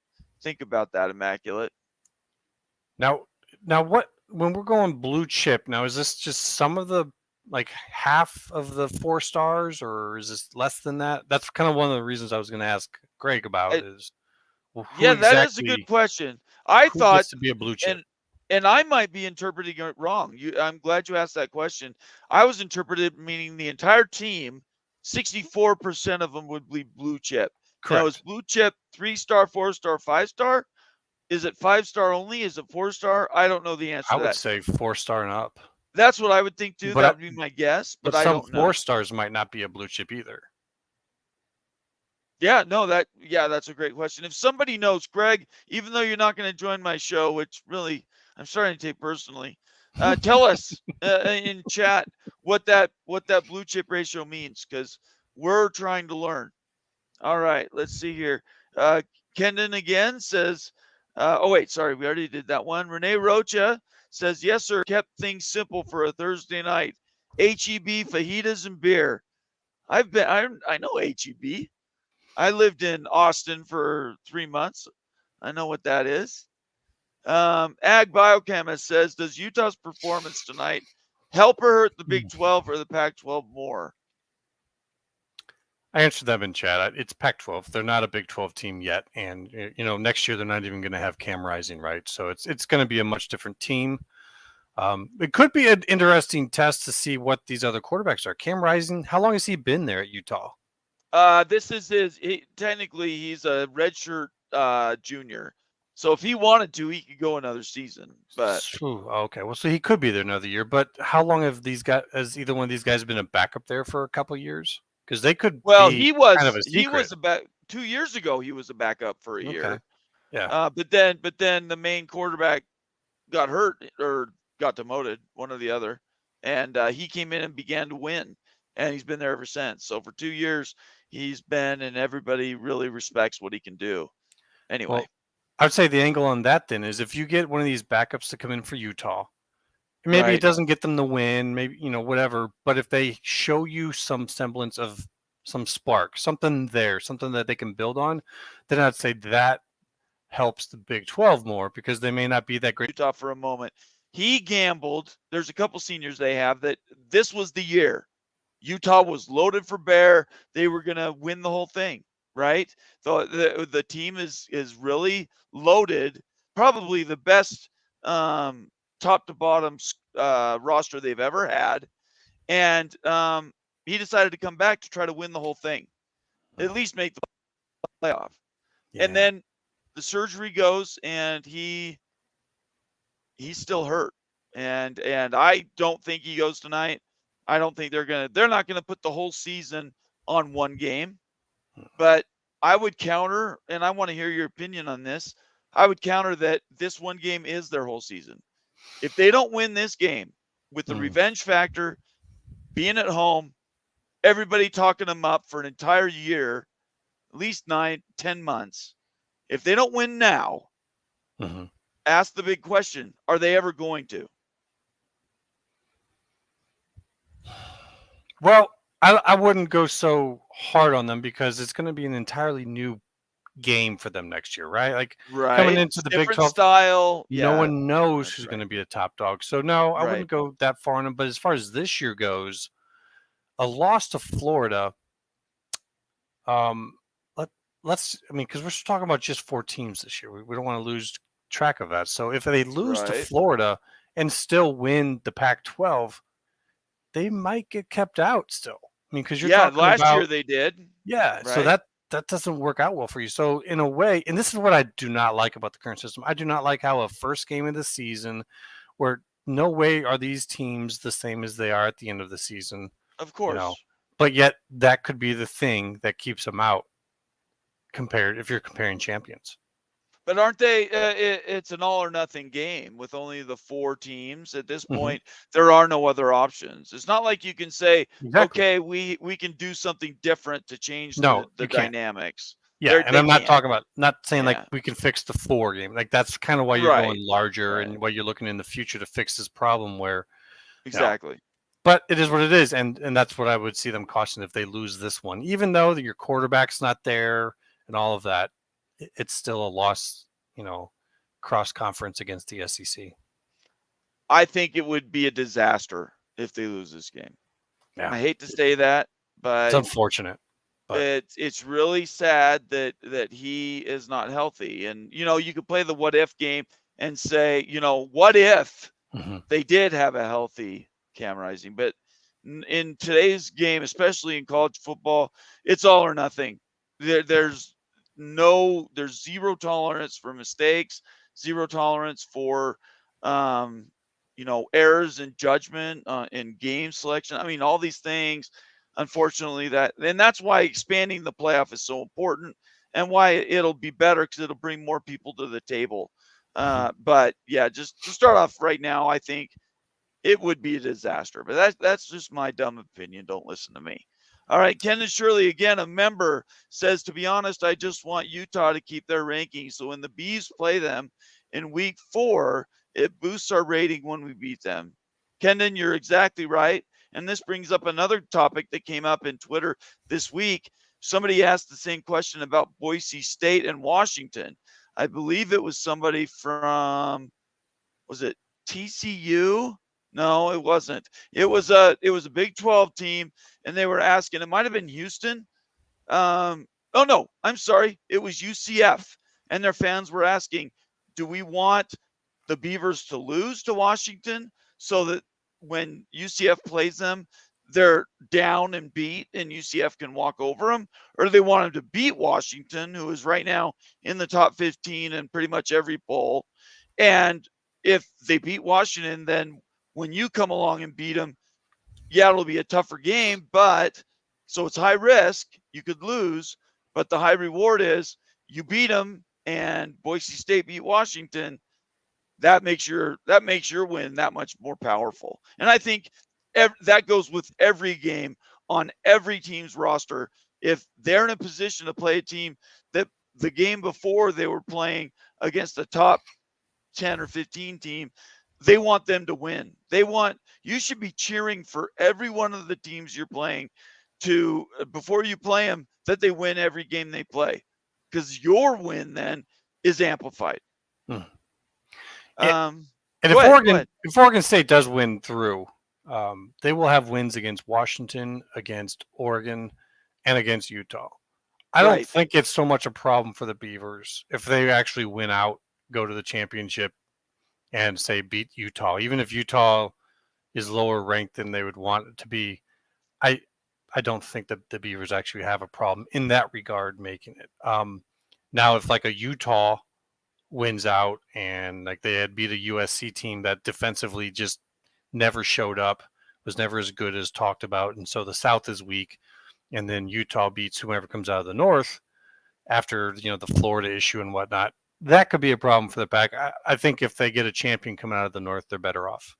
think about that, Immaculate. Now what, when we're going blue chip, now is this just some of the, like half of the 4 stars, or is this less than that? That's kind of one of the reasons I was going to ask Greg about is. Well, that is a good question. I thought to be a blue chip. And I might be interpreting it wrong. I'm glad you asked that question. I was interpreted meaning the entire team, 64% of them would be blue chip. Correct. Now, is blue chip 3-star, 4-star, 5-star? Is it 5-star only? Is it 4-star? I don't know the answer to that. I would say 4-star and up. That's what I would think too. That would be my guess, but I don't know. 4 stars might not be a blue chip either. Yeah, no, that's a great question. If somebody knows, Greg, even though you're not going to join my show, which really I'm starting to take personally, tell us in chat what that blue chip ratio means, because we're trying to learn. All right, let's see here. Kendon again says, we already did that one. Renee Rocha says, yes, sir, kept things simple for a Thursday night. HEB, fajitas, and beer. I know HEB. I lived in Austin for 3 months. I know what that is. Ag Biochemist says, does Utah's performance tonight help or hurt the Big 12 or the Pac-12 more? I answered them in chat. It's Pac-12. They're not a Big 12 team yet. And, next year they're not even going to have Cam Rising, right? So it's going to be a much different team. It could be an interesting test to see what these other quarterbacks are. Cam Rising, how long has he been there at Utah? This is technically he's a redshirt junior. So if he wanted to, he could go another season. But Okay, well, so he could be there another year. But how long have these guys? Has either one of these guys been a backup there for a couple years? Because they could well, be kind of a he secret. was about 2 years ago. He was a backup for a Okay. year. Yeah. But then the main quarterback got hurt or got demoted, one or the other, and he came in and began to win, and he's been there ever since. So for 2 years, he's been, and everybody really respects what he can do. Anyway, Well, I'd say the angle on that then is if you get one of these backups to come in for Utah, maybe right. it doesn't get them the win, maybe whatever. But if they show you some semblance of some spark, something there, something that they can build on, then I'd say that helps the Big 12 more because they may not be that great. Utah for a moment. He gambled. There's a couple seniors they have that this was the year. Utah was loaded for bear. They were going to win the whole thing, right? The team is really loaded. Probably the best top to bottom roster they've ever had. And he decided to come back to try to win the whole thing, at least make the playoff. Yeah. And then the surgery goes, and he's still hurt. And I don't think he goes tonight. I don't think they're not gonna put the whole season on one game. But I would counter, and I want to hear your opinion on this. I would counter that this one game is their whole season. If they don't win this game with the revenge factor, being at home, everybody talking them up for an entire year, at least 9-10 months. If they don't win now, ask the big question, are they ever going to? Well, I wouldn't go so hard on them because it's going to be an entirely new game for them next year, right? Like coming into the Big 12 style. No one knows who's going to be the top dog. So no, I wouldn't go that far on them. But as far as this year goes, a loss to Florida, let's because we're talking about just 4 teams this year. We don't want to lose track of that. So if they lose to Florida and still win the Pac-12, they might get kept out still. I mean, because you're talking last about, year they did. Yeah, so that doesn't work out well for you. So in a way, and this is what I do not like about the current system. I do not like how a first game of the season, where no way are these teams the same as they are at the end of the season. Of course. But yet that could be the thing that keeps them out if you're comparing champions. But aren't they? It's an all or nothing game with only the 4 teams at this point. There are no other options. It's not like you can say, okay, we can do something different to change the dynamics. Yeah, and I'm not saying like we can fix the 4 game. Like that's kind of why you're going larger and why you're looking in the future to fix this problem where exactly. But it is what it is, and that's what I would see them caution if they lose this one. Even though your quarterback's not there and all of that, it's still a loss, cross conference against the SEC. I think it would be a disaster if they lose this game. Yeah. I hate to say that, but it's unfortunate. But it's really sad that he is not healthy. And you could play the what if game and say, what if they did have a healthy Cam Rising? But in today's game, especially in college football, it's all or nothing. There's zero tolerance for mistakes, zero tolerance for errors in judgment, in game selection. I mean, all these things, unfortunately, that's why expanding the playoff is so important and why it'll be better because it'll bring more people to the table. But yeah, just to start off right now, I think it would be a disaster, but that's just my dumb opinion. Don't listen to me. All right, Ken and Shirley, again, a member, says, to be honest, I just want Utah to keep their rankings. So when the Bees play them in week 4, it boosts our rating when we beat them. Kendon, you're exactly right. And this brings up another topic that came up in Twitter this week. Somebody asked the same question about Boise State and Washington. I believe it was somebody from, was it TCU? No, it wasn't. It was a Big 12 team, and they were asking. It might have been Houston. Oh no, I'm sorry. It was UCF, and their fans were asking, "Do we want the Beavers to lose to Washington so that when UCF plays them, they're down and beat and UCF can walk over them, or do they want them to beat Washington, who is right now in the top 15 in pretty much every poll? And if they beat Washington, then when you come along and beat them, yeah, it'll be a tougher game, but so it's high risk. You could lose, but the high reward is you beat them and Boise State beat Washington. That makes your win that much more powerful. And I think that goes with every game on every team's roster. If they're in a position to play a team that the game before they were playing against a top 10 or 15 team, they want them to win. You should be cheering for every one of the teams you're playing to, before you play them, that they win every game they play, because your win then is amplified. Hmm. And if Oregon State does win through, they will have wins against Washington, against Oregon, and against Utah. I don't think it's so much a problem for the Beavers if they actually win out, go to the championship, and say beat Utah. Even if Utah is lower ranked than they would want it to be, I don't think that the Beavers actually have a problem in that regard making it. Now, if like a Utah wins out and like they had beat a USC team that defensively just never showed up, was never as good as talked about, and so the South is weak, and then Utah beats whoever comes out of the North after the Florida issue and whatnot, that could be a problem for the Pack. I think if they get a champion coming out of the North, they're better off.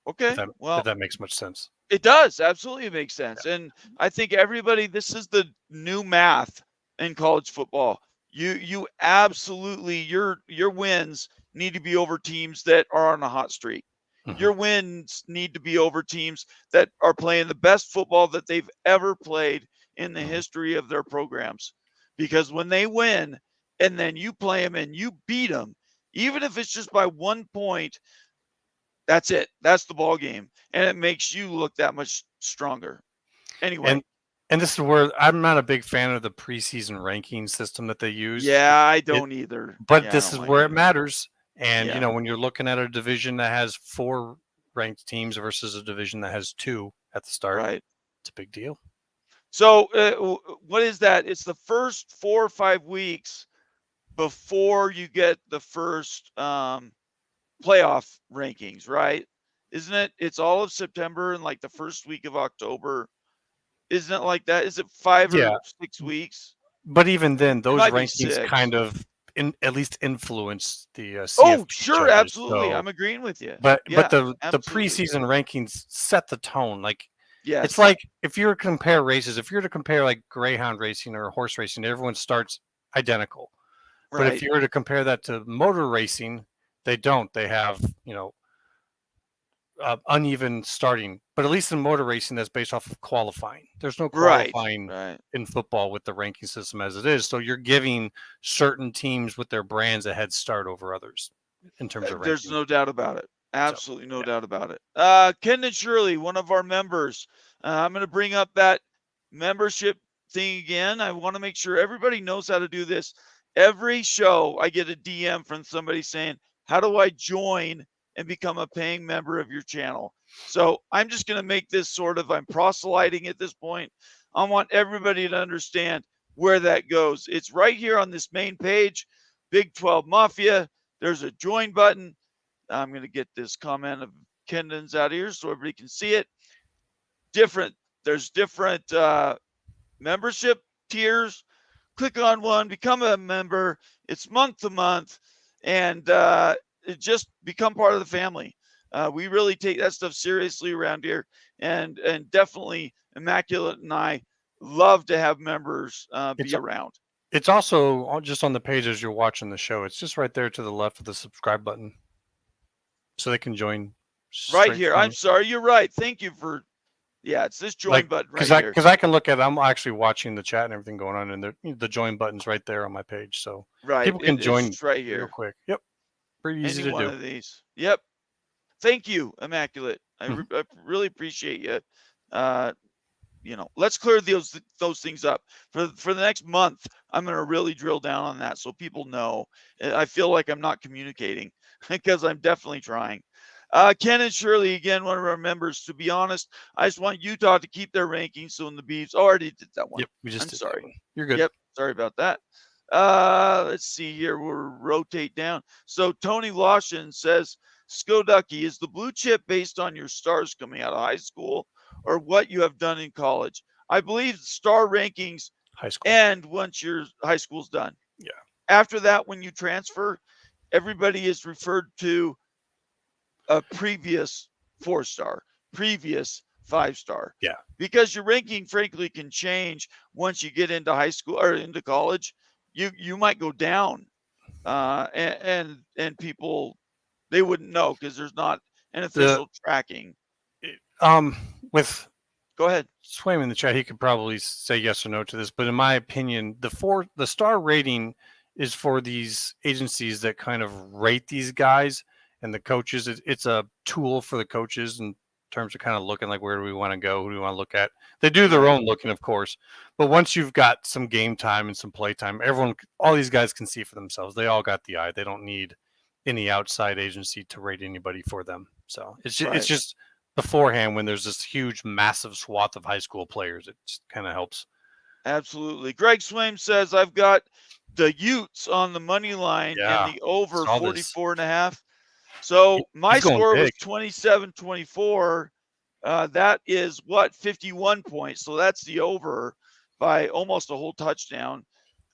Okay, if that makes much sense. It does. Absolutely makes sense. Yeah. And I think everybody, this is the new math in college football. You absolutely, your wins need to be over teams that are on a hot streak. Mm-hmm. Your wins need to be over teams that are playing the best football that they've ever played in the history of their programs. Because when they win and then you play them and you beat them, even if it's just by 1 point, that's it. That's the ball game. And it makes you look that much stronger. Anyway. And this is where I'm not a big fan of the preseason ranking system that they use. Yeah, I don't either. But this is where it matters. And, when you're looking at a division that has 4 ranked teams versus a division that has 2 at the start, it's a big deal. So what is that? It's the first 4 or 5 weeks before you get the first playoff rankings, right? Isn't it? It's all of September and like the first week of October. Isn't it like that? Is it 5 or 6 weeks? But even then, those rankings kind of at least influence the CFP Oh, sure, judges, absolutely. so. I'm agreeing with you. But the preseason rankings set the tone. Like, yes. It's like if you were to compare races, if you were to compare like greyhound racing or horse racing, everyone starts identical. Right. But if you were to compare that to motor racing, they don't. They have, uneven starting. But at least in motor racing, that's based off of qualifying. There's no qualifying in football with the ranking system as it is. So you're giving certain teams with their brands a head start over others in terms of ranking. There's no doubt about it. Absolutely no doubt about it. Ken and Shirley, one of our members. I'm going to bring up that membership thing again. I want to make sure everybody knows how to do this. Every show, I get a DM from somebody saying, how do I join and become a paying member of your channel? So I'm just going to make this I'm proselyting at this point. I want everybody to understand where that goes. It's right here on this main page, Big 12 Mafia. There's a join button. I'm going to get this comment of Kendon's out here so everybody can see it. There's different membership tiers. Click on one, become a member. It's month to month, and just become part of the family. We really take that stuff seriously around here, and definitely Immaculate and I love to have members be around. It's also just on the page as you're watching the show. It's just right there to the left of the subscribe button, so they can join. Right here. I'm sorry, you're right. Thank you for. Yeah, it's this join button right here. Because I can look at it. I'm actually watching the chat and everything going on, and the join button's right there on my page. So people can join right here real quick. Yep. Pretty easy to do. One of these. Yep. Thank you, Immaculate. I really appreciate you. Let's clear those things up. For the next month, I'm going to really drill down on that so people know. I feel like I'm not communicating because I'm definitely trying. Ken and Shirley, again, one of our members. To be honest, I just want Utah to keep their rankings. So in the Beavs, already did that one. Yep, we just I'm did sorry. that one. You're good. Yep, sorry about that. Let's see here. We'll rotate down. So Tony Lawson says, Skoducky, is the blue chip based on your stars coming out of high school or what you have done in college? I believe star rankings High school. end once your high school's done. Yeah. After that, when you transfer, everybody is referred to a previous 4-star, previous 5-star. Yeah. Because your ranking, frankly, can change once you get into high school or into college. You might go down, and people, they wouldn't know because there's not an official tracking. With Go ahead. Swayman in the chat, he could probably say yes or no to this, but in my opinion, the star rating is for these agencies that kind of rate these guys and the coaches. It's a tool for the coaches in terms of kind of looking like, where do we want to go? Who do we want to look at? They do their own looking, of course, but once you've got some game time and some play time, all these guys can see for themselves. They all got the eye. They don't need any outside agency to rate anybody for them. So it's just beforehand, when there's this huge, massive swath of high school players, it just kind of helps. Absolutely. Greg Swaim says, I've got the Utes on the money line and the over 44.5. So my score was 27-24. That is 51 points. So that's the over by almost a whole touchdown.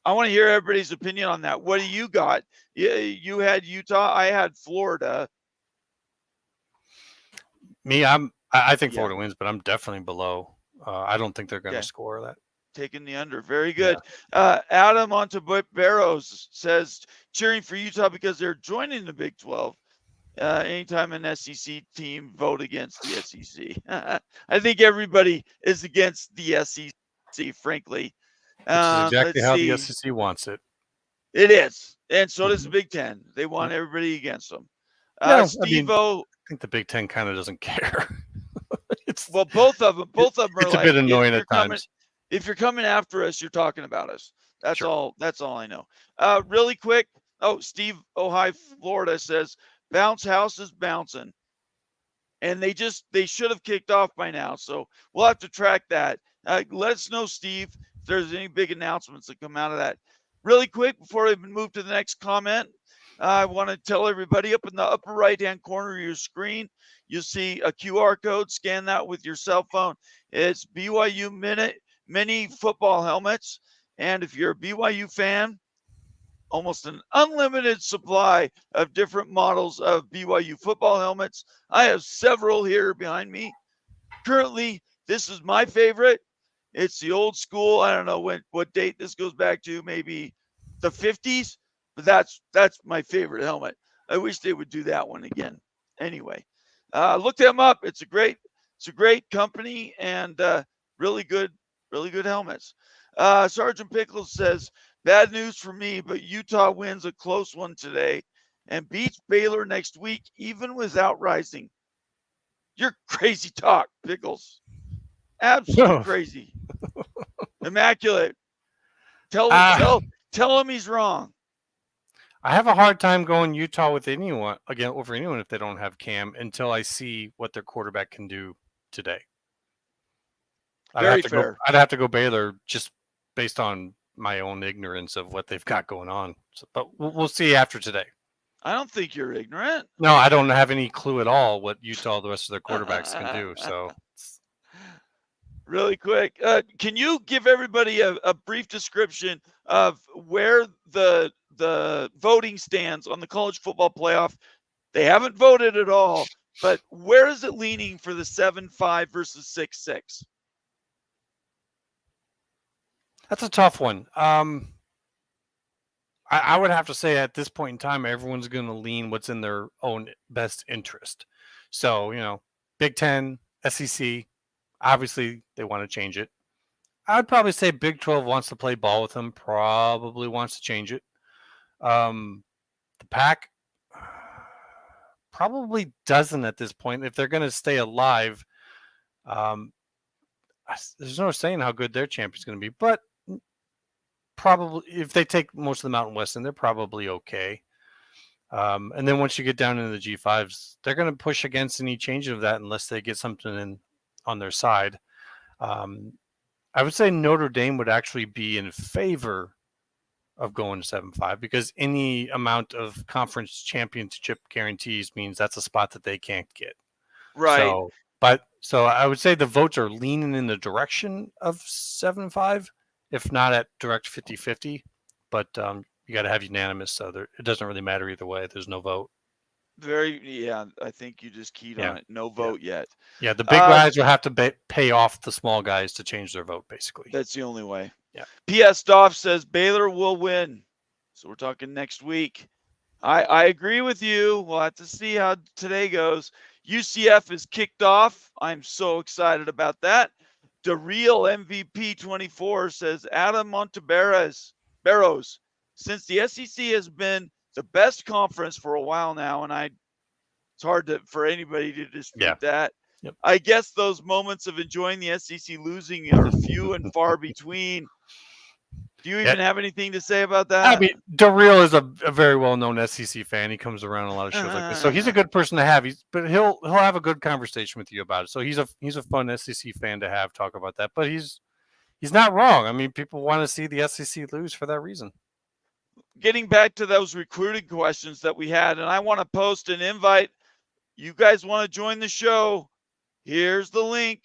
I want to hear everybody's opinion on that. What do you got? You had Utah. I had Florida. Me, I think Florida wins, but I'm definitely below. I don't think they're going to score that. Taking the under. Very good. Adam Ontiveros says, cheering for Utah because they're joining the Big 12. Anytime an SEC team vote against the SEC. I think everybody is against the SEC, frankly. Which is exactly how the SEC wants it. It is. And so does the Big Ten. They want everybody against them. Steve-O, I think the Big Ten kind of doesn't care. Both of them are it's a bit annoying at times. If you're coming after us, you're talking about us. That's all I know. Really quick. Steve Ohio, Florida says, bounce house is bouncing. And they should have kicked off by now. So we'll have to track that. Let us know, Steve, if there's any big announcements that come out of that. Really quick, before we move to the next comment, I want to tell everybody, up in the upper right-hand corner of your screen, you'll see a QR code. Scan that with your cell phone. It's BYU mini football helmets. And if you're a BYU fan, almost an unlimited supply of different models of BYU football helmets. I have several here behind me. Currently, this is my favorite. It's the old school. I don't know what date this goes back to, maybe the 50s. But that's my favorite helmet. I wish they would do that one again. Anyway, look them up. It's a great company and really good helmets. Sergeant Pickles says, bad news for me, but Utah wins a close one today and beats Baylor next week, even without Rising. You're crazy talk, Pickles. Absolutely crazy. Immaculate. Tell him he's wrong. I have a hard time going Utah over anyone if they don't have Cam until I see what their quarterback can do today. Very fair. I'd have to go Baylor just based on my own ignorance of what they've got going on. But we'll see after today. I don't think you're ignorant. No, I don't have any clue at all what Utah, the rest of their quarterbacks can do. So, really quick, can you give everybody a brief description of where the voting stands on the college football playoff? They haven't voted at all, but where is it leaning for the 7-5 versus 6-6? That's a tough one. I would have to say at this point in time, everyone's going to lean what's in their own best interest. So, Big Ten, SEC, obviously they want to change it. I'd probably say Big 12 wants to play ball with them, probably wants to change it. The Pac probably doesn't at this point. If they're going to stay alive, there's no saying how good their champion's going to be, but probably if they take most of the Mountain West, then they're probably okay. And then once you get down into the G5s, they're going to push against any change of that unless they get something in on their side. I would say Notre Dame would actually be in favor of going to 7-5 because any amount of conference championship guarantees means that's a spot that they can't get. Right. So I would say the votes are leaning in the direction of 7-5, if not at direct 50-50. But you got to have unanimous, so it doesn't really matter either way. There's no vote. I think you just keyed on it. No vote yet. Yeah, the big guys will have to pay off the small guys to change their vote, basically. That's the only way. Yeah. P.S. Doff says Baylor will win. So we're talking next week. I agree with you. We'll have to see how today goes. UCF is kicked off. I'm so excited about that. The real MVP 24 says Adam Montebarros. Since the SEC has been the best conference for a while now, and it's hard for anybody to dispute that. Yep. I guess those moments of enjoying the SEC losing are few and far between. Do you even have anything to say about that? I mean, Darrell is a very well-known SEC fan. He comes around a lot of shows like this, so he's a good person to have. But he'll have a good conversation with you about it. So he's a fun SEC fan to have talk about that. But he's not wrong. I mean, people want to see the SEC lose for that reason. Getting back to those recruiting questions that we had, and I want to post an invite. You guys want to join the show? Here's the link.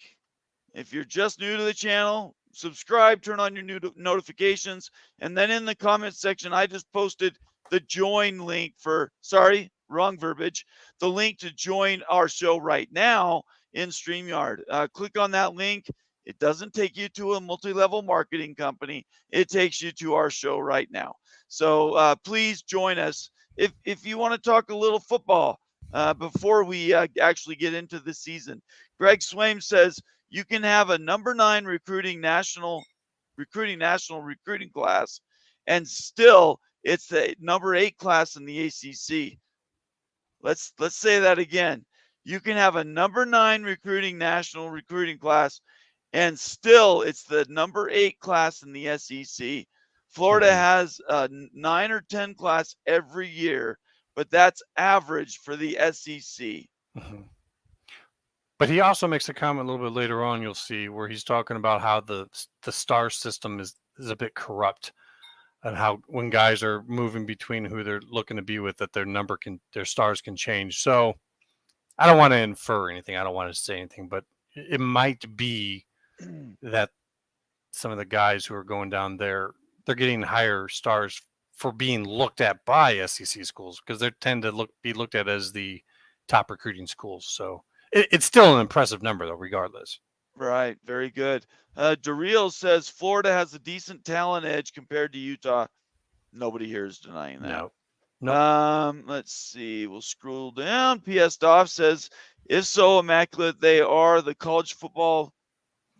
If you're just new to the channel, subscribe, turn on your new notifications, and then in the comments section, I just posted the join link wrong verbiage, the link to join our show right now in StreamYard. Click on that link. It doesn't take you to a multi-level marketing company. It takes you to our show right now. So please join us if you want to talk a little football before we actually get into the season. Greg Swaim says you can have a number 9 recruiting national recruiting class, and still it's the number 8 class in the ACC. Let's say that again. You can have a number 9 national recruiting class, and still it's the number 8 class in the SEC. Florida has a 9 or 10 class every year, but that's average for the SEC. Mm-hmm. But he also makes a comment a little bit later on, you'll see, where he's talking about how the star system is a bit corrupt, and how when guys are moving between who they're looking to be with, that their stars can change. So I don't want to infer anything. I don't want to say anything, but it might be that some of the guys who are going down there, they're getting higher stars for being looked at by SEC schools because they tend to be looked at as the top recruiting schools. So it's still an impressive number, though, regardless. Right. Very good. Darrell says Florida has a decent talent edge compared to Utah. Nobody here is denying that. No. Let's see. We'll scroll down. P.S. Doff says, if so immaculate, they are the college football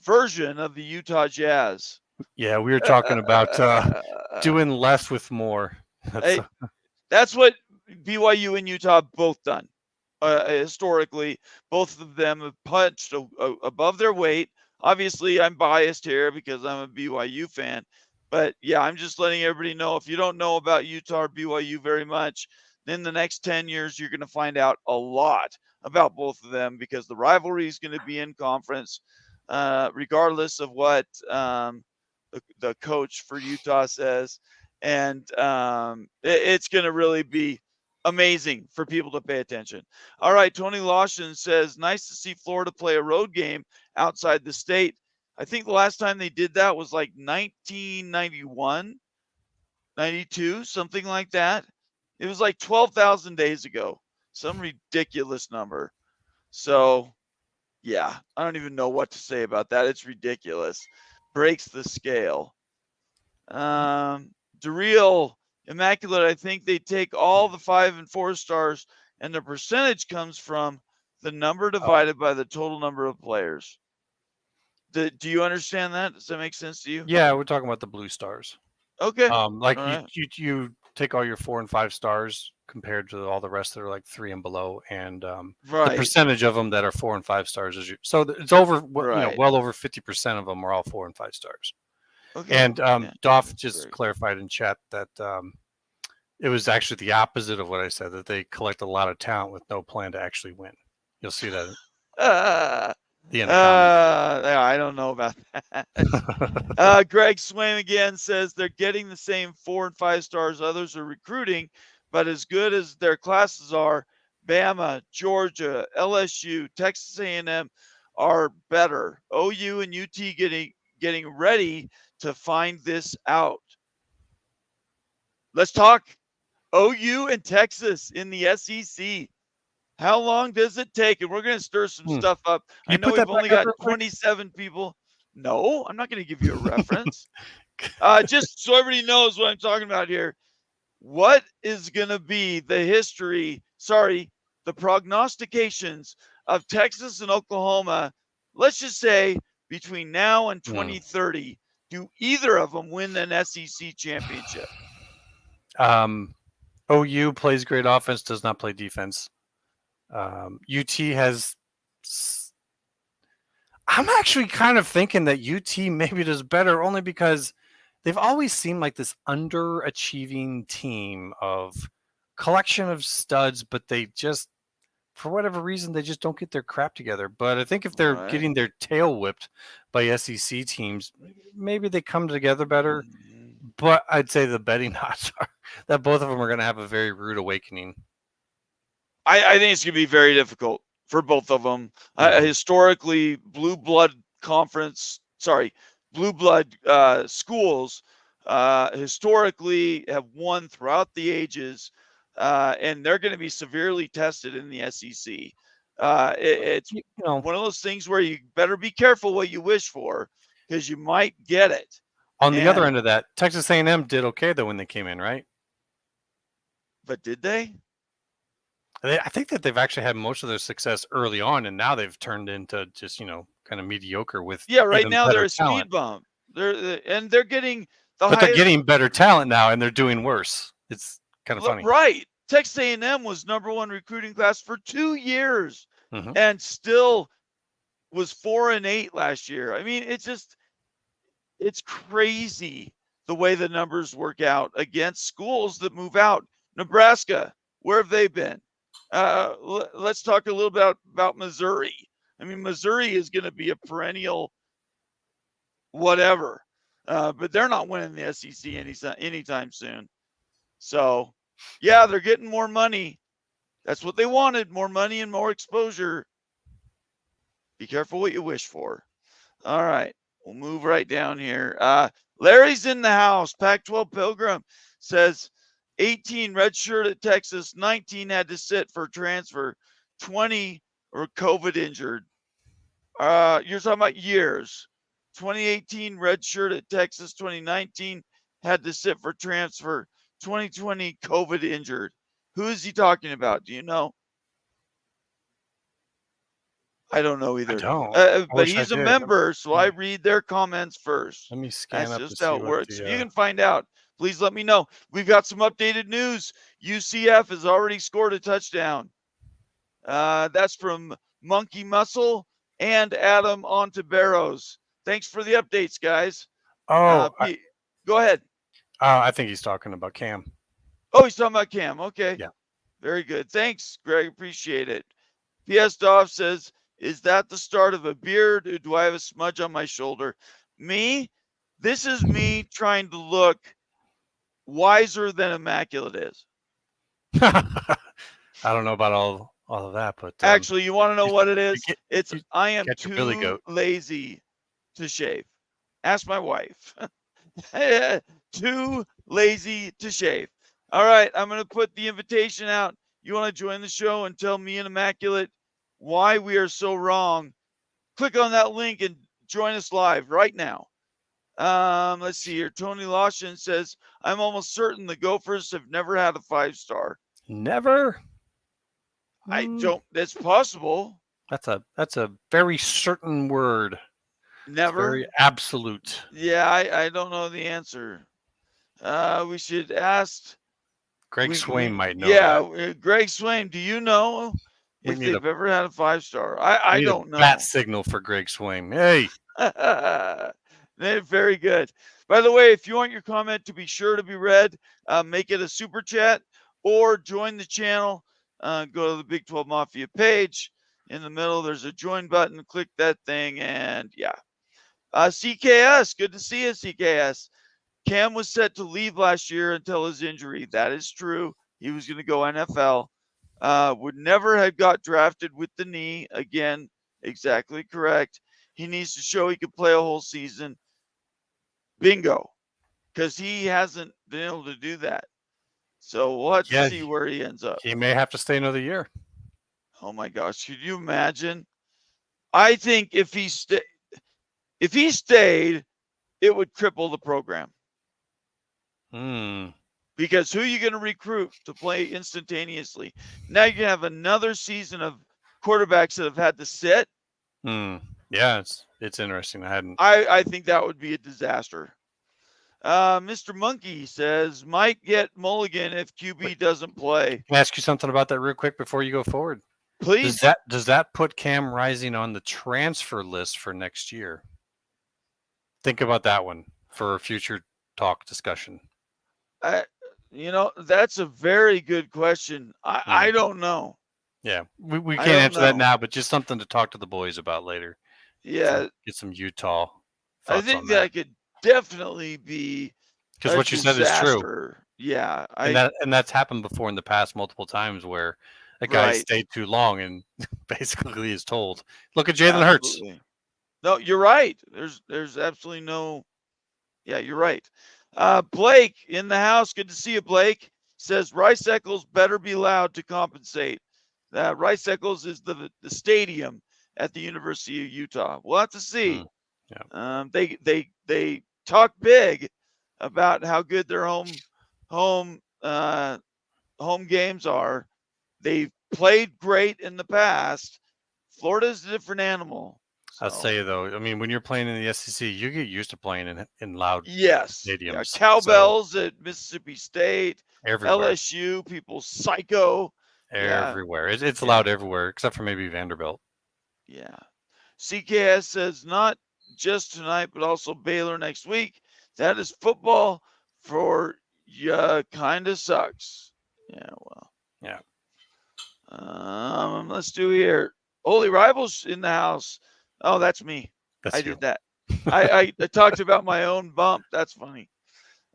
version of the Utah Jazz. Yeah, we were talking about doing less with more. That's what BYU and Utah have both done. Historically, both of them have punched above their weight. Obviously, I'm biased here because I'm a BYU fan. But, yeah, I'm just letting everybody know, if you don't know about Utah or BYU very much, in the next 10 years, you're going to find out a lot about both of them because the rivalry is going to be in conference, regardless of what the coach for Utah says. And it's going to really be amazing for people to pay attention. All right, Tony Lawson says, nice to see Florida play a road game outside the state. I think the last time they did that was like 1991, 92, something like that. It was like 12,000 days ago, some ridiculous number. So, yeah, I don't even know what to say about that. It's ridiculous. Breaks the scale. Darrell, immaculate, I think they take all the 5 and 4 stars, and the percentage comes from the number divided by the total number of players. Do you understand that? Does that make sense to you? Yeah, we're talking about the blue stars. Okay. You take all your 4 and 5 stars compared to all the rest that are like 3 and below, and the percentage of them that are 4 and 5 stars is so it's over. Well over 50% of them are all 4 and 5 stars. Okay. And Doff just clarified in chat that It was actually the opposite of what I said, that they collect a lot of talent with no plan to actually win. You'll see that at the end of Yeah, I don't know about that. Greg Swain again says they're getting the same 4 and 5 stars others are recruiting, but as good as their classes are, Bama, Georgia, LSU, Texas A&M are better. OU and UT getting ready to find this out. Let's talk OU and Texas in the SEC. How long does it take? And we're going to stir some stuff up. Can you I know put that we've only back up got real quick? 27 people. No, I'm not going to give you a reference. Just so everybody knows what I'm talking about here. What is going to be the prognostications of Texas and Oklahoma, let's just say between now and 2030, do either of them win an SEC championship? OU plays great offense, does not play defense. UT has. I'm actually kind of thinking that UT maybe does better only because they've always seemed like this underachieving team of collection of studs, but they just, for whatever reason, they just don't get their crap together. But I think if they're getting their tail whipped by SEC teams, maybe they come together better. But I'd say the betting odds are that both of them are going to have a very rude awakening. I think it's going to be very difficult for both of them. Historically, blue blood schools historically have won throughout the ages, and they're going to be severely tested in the SEC. It's one of those things where you better be careful what you wish for because you might get it. On the other end of that, Texas A&M did okay though when they came in, right? But did they? I think that they've actually had most of their success early on, and now they've turned into just kind of mediocre with. Yeah, right now they're a talent. speed bump. They're getting they're getting better talent now, and they're doing worse. It's kind of funny, right? Texas A&M was #1 recruiting class for 2 years, and still was 4-8 last year. I mean, it's crazy the way the numbers work out against schools that move out. Nebraska, where have they been? Let's talk a little bit about Missouri. I mean, Missouri is going to be a perennial whatever, but they're not winning the SEC anytime soon. So, yeah, they're getting more money. That's what they wanted, more money and more exposure. Be careful what you wish for. All right, we'll move right down here. Larry's in the house. Pac-12 Pilgrim says 18 redshirt at Texas, 19 had to sit for transfer, 20 were COVID injured. You're talking about years. 2018 redshirt at Texas, 2019 had to sit for transfer, 2020 COVID injured. Who is he talking about? Do you know? I don't know either. I don't. But he's a member, so I read their comments first. Let me scan up. That's just how it works. If you can find out, please let me know. We've got some updated news. UCF has already scored a touchdown. That's from Monkey Muscle and Adam Ontiveros. Thanks for the updates, guys. Oh, go ahead. I think he's talking about Cam. Oh, he's talking about Cam. Okay. Yeah. Very good. Thanks, Greg. Appreciate it. P.S. Dov says, is that the start of a beard, or do I have a smudge on my shoulder? Me? This is me trying to look wiser than immaculate is. I don't know about all of that, but actually, you want to know what it is? I am too lazy to shave. Ask my wife. Too lazy to shave. All right, I'm going to put the invitation out. You want to join the show and tell me and Immaculate why we are so wrong? Click on that link and join us live right now. Let's see here. Tony Lawson says, I'm almost certain the Gophers have never had a 5-star. Never? I don't. That's possible. That's a very certain word. Never. It's very absolute. Yeah, I don't know the answer. We should ask. Greg Swain might know. Yeah, Greg Swain, do you know if they've ever had a 5-star? I don't know. Bat signal for Greg Swain. Hey. Very good. By the way, if you want your comment to be sure to be read, make it a super chat or join the channel. Go to the Big 12 Mafia page. In the middle, there's a join button. Click that thing, and yeah. CKS, good to see you, CKS. Cam was set to leave last year until his injury. That is true. He was going to go NFL. Would never have got drafted with the knee. Again, exactly correct. He needs to show he could play a whole season. Bingo. Because he hasn't been able to do that. So we'll have to see where he ends up. He may have to stay another year. Oh my gosh. Could you imagine? I think if he stayed, it would cripple the program. Because who are you going to recruit to play instantaneously? Now you're going to have another season of quarterbacks that have had to sit. Yeah, it's interesting. I think that would be a disaster. Mr. Monkey says might get Mulligan if QB doesn't play. Can I ask you something about that real quick before you go forward? Please. Does that put Cam Rising on the transfer list for next year? Think about that one for a future talk discussion. That's a very good question. I don't know. Yeah, we can't answer that now, but just something to talk to the boys about later. Yeah, get some Utah. I think that could definitely be because what you said is true. Yeah, and that's happened before in the past multiple times where a guy stayed too long and basically is told, "Look at Jalen Hurts." No, you're right. There's absolutely no. Yeah, you're right. Blake in the house. Good to see you, Blake. Says Rice Eccles better be loud to compensate. Rice Eccles is the stadium at the University of Utah. We'll have to see. Yeah. They talk big about how good their home games are. They've played great in the past. Florida's a different animal. I'll say though, I mean, when you're playing in the SEC, you get used to playing in loud stadiums. Yeah, cowbells at Mississippi State, everywhere. LSU, people psycho. Everywhere. It's loud everywhere, except for maybe Vanderbilt. Yeah. CKS says not just tonight, but also Baylor next week. That is football for you. Kind of sucks. Yeah, well. Yeah. Let's do here. Holy Rivals in the house. Oh, that's me. I did that. I talked about my own bump. That's funny.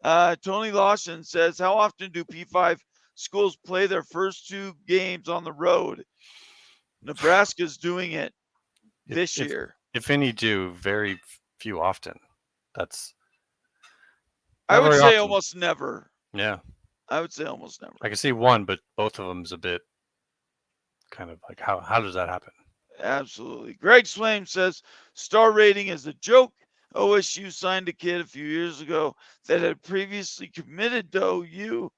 Tony Lawson says, how often do P5 schools play their first 2 games on the road? Nebraska's doing it this year. If any do, very few often. I would say almost never. Yeah. I would say almost never. I can see one, but both of them is a bit kind of like, how does that happen? Absolutely. Greg Swain says star rating is a joke. OSU signed a kid a few years ago that had previously committed to OU.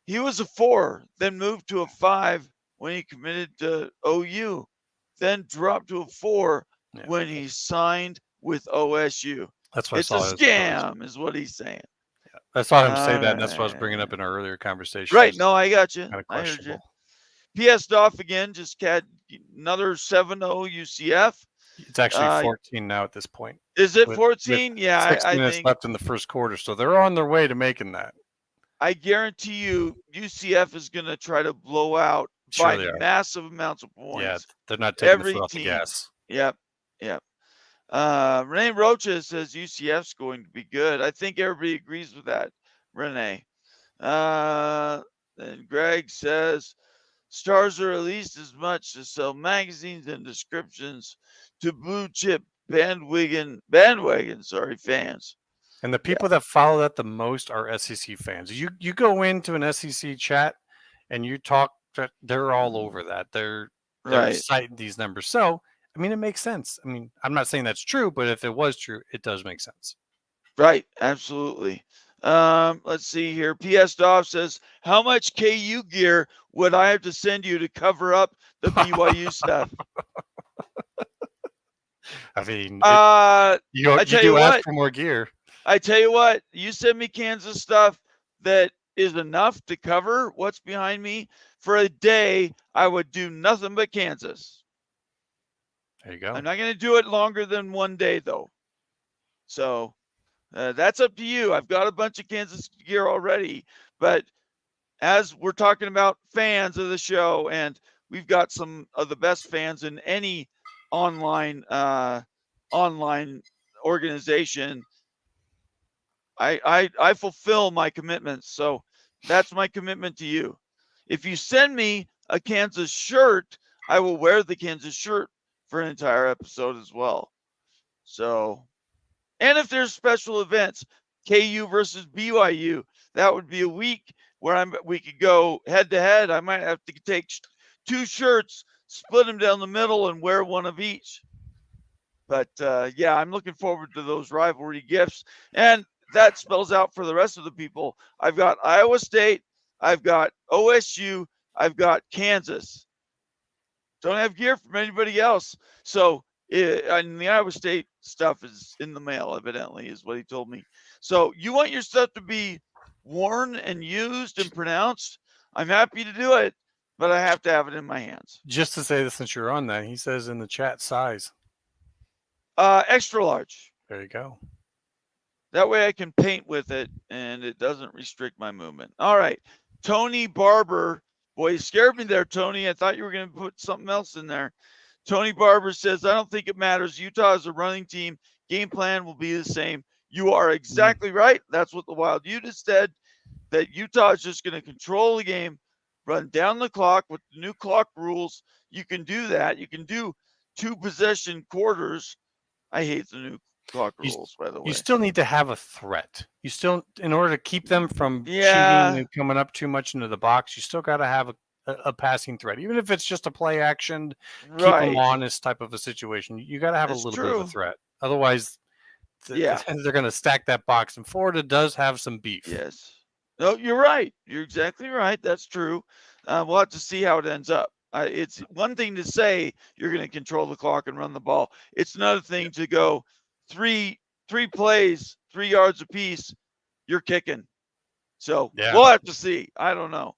He was a 4, then moved to a 5 when he committed to OU, then dropped to a 4 when he signed with OSU. That's what it's a scam, is what he's saying. Yeah. I saw him say that, and that's what I was bringing up in our earlier conversation. Right. No, I got you. Kind of I heard you. questionable. PS Doff again just had another 7-0 UCF. It's actually 14 now at this point. Is it 14? Yeah, 6 minutes left in the first quarter, so they're on their way to making that. I guarantee you, UCF is going to try to blow out by massive amounts of points. Yeah, they're not taking the foot off the gas. Yep. Renee Rocha says UCF's going to be good. I think everybody agrees with that, Renee. And Greg says stars are released as much to sell magazines and descriptions to blue chip bandwagon fans. And the people that follow that the most are SEC fans. You go into an SEC chat and you talk, they're all over that. They're citing these numbers. So, I mean, it makes sense. I mean, I'm not saying that's true, but if it was true, it does make sense. Right. Absolutely. Let's see here. PS Doff says, how much KU gear would I have to send you to cover up the BYU stuff? I mean, you do ask for more gear. I tell you what, you send me Kansas stuff that is enough to cover what's behind me for a day. I would do nothing but Kansas. There you go. I'm not going to do it longer than one day, though. So that's up to you. I've got a bunch of Kansas gear already, but as we're talking about fans of the show, and we've got some of the best fans in any online online organization, I fulfill my commitments. So that's my commitment to you. If you send me a Kansas shirt, I will wear the Kansas shirt for an entire episode as well. So, and if there's special events, KU versus BYU, that would be a week where we could go head to head. I might have to take 2 shirts, split them down the middle, and wear one of each. But yeah, I'm looking forward to those rivalry gifts, and that spells out for the rest of the people. I've got Iowa State, I've got OSU, I've got Kansas. Don't have gear from anybody else. So and the Iowa State stuff is in the mail, evidently, is what he told me. So you want your stuff to be worn and used and pronounced? I'm happy to do it, but I have to have it in my hands. Just to say this, since you're on that, he says in the chat size. Extra large. There you go. That way I can paint with it and it doesn't restrict my movement. All right. Tony Barber. Boy, you scared me there, Tony. I thought you were going to put something else in there. Tony Barber says, I don't think it matters. Utah is a running team. Game plan will be the same. You are exactly right. That's what the Wild Utes said, that Utah is just going to control the game, run down the clock with the new clock rules. You can do that. You can do 2 possession quarters. I hate the new clock rules, by the way. You still need to have a threat. You still, in order to keep them from cheating and coming up too much into the box, you still got to have a passing threat, even if it's just a play action, keep them honest type of a situation. You got to have a little bit of a threat. Otherwise, they're going to stack that box. And Florida does have some beef. Yes. No, you're right. You're exactly right. That's true. We'll have to see how it ends up. It's one thing to say you're going to control the clock and run the ball. It's another thing to go three plays, 3 yards apiece. You're kicking. So we'll have to see. I don't know.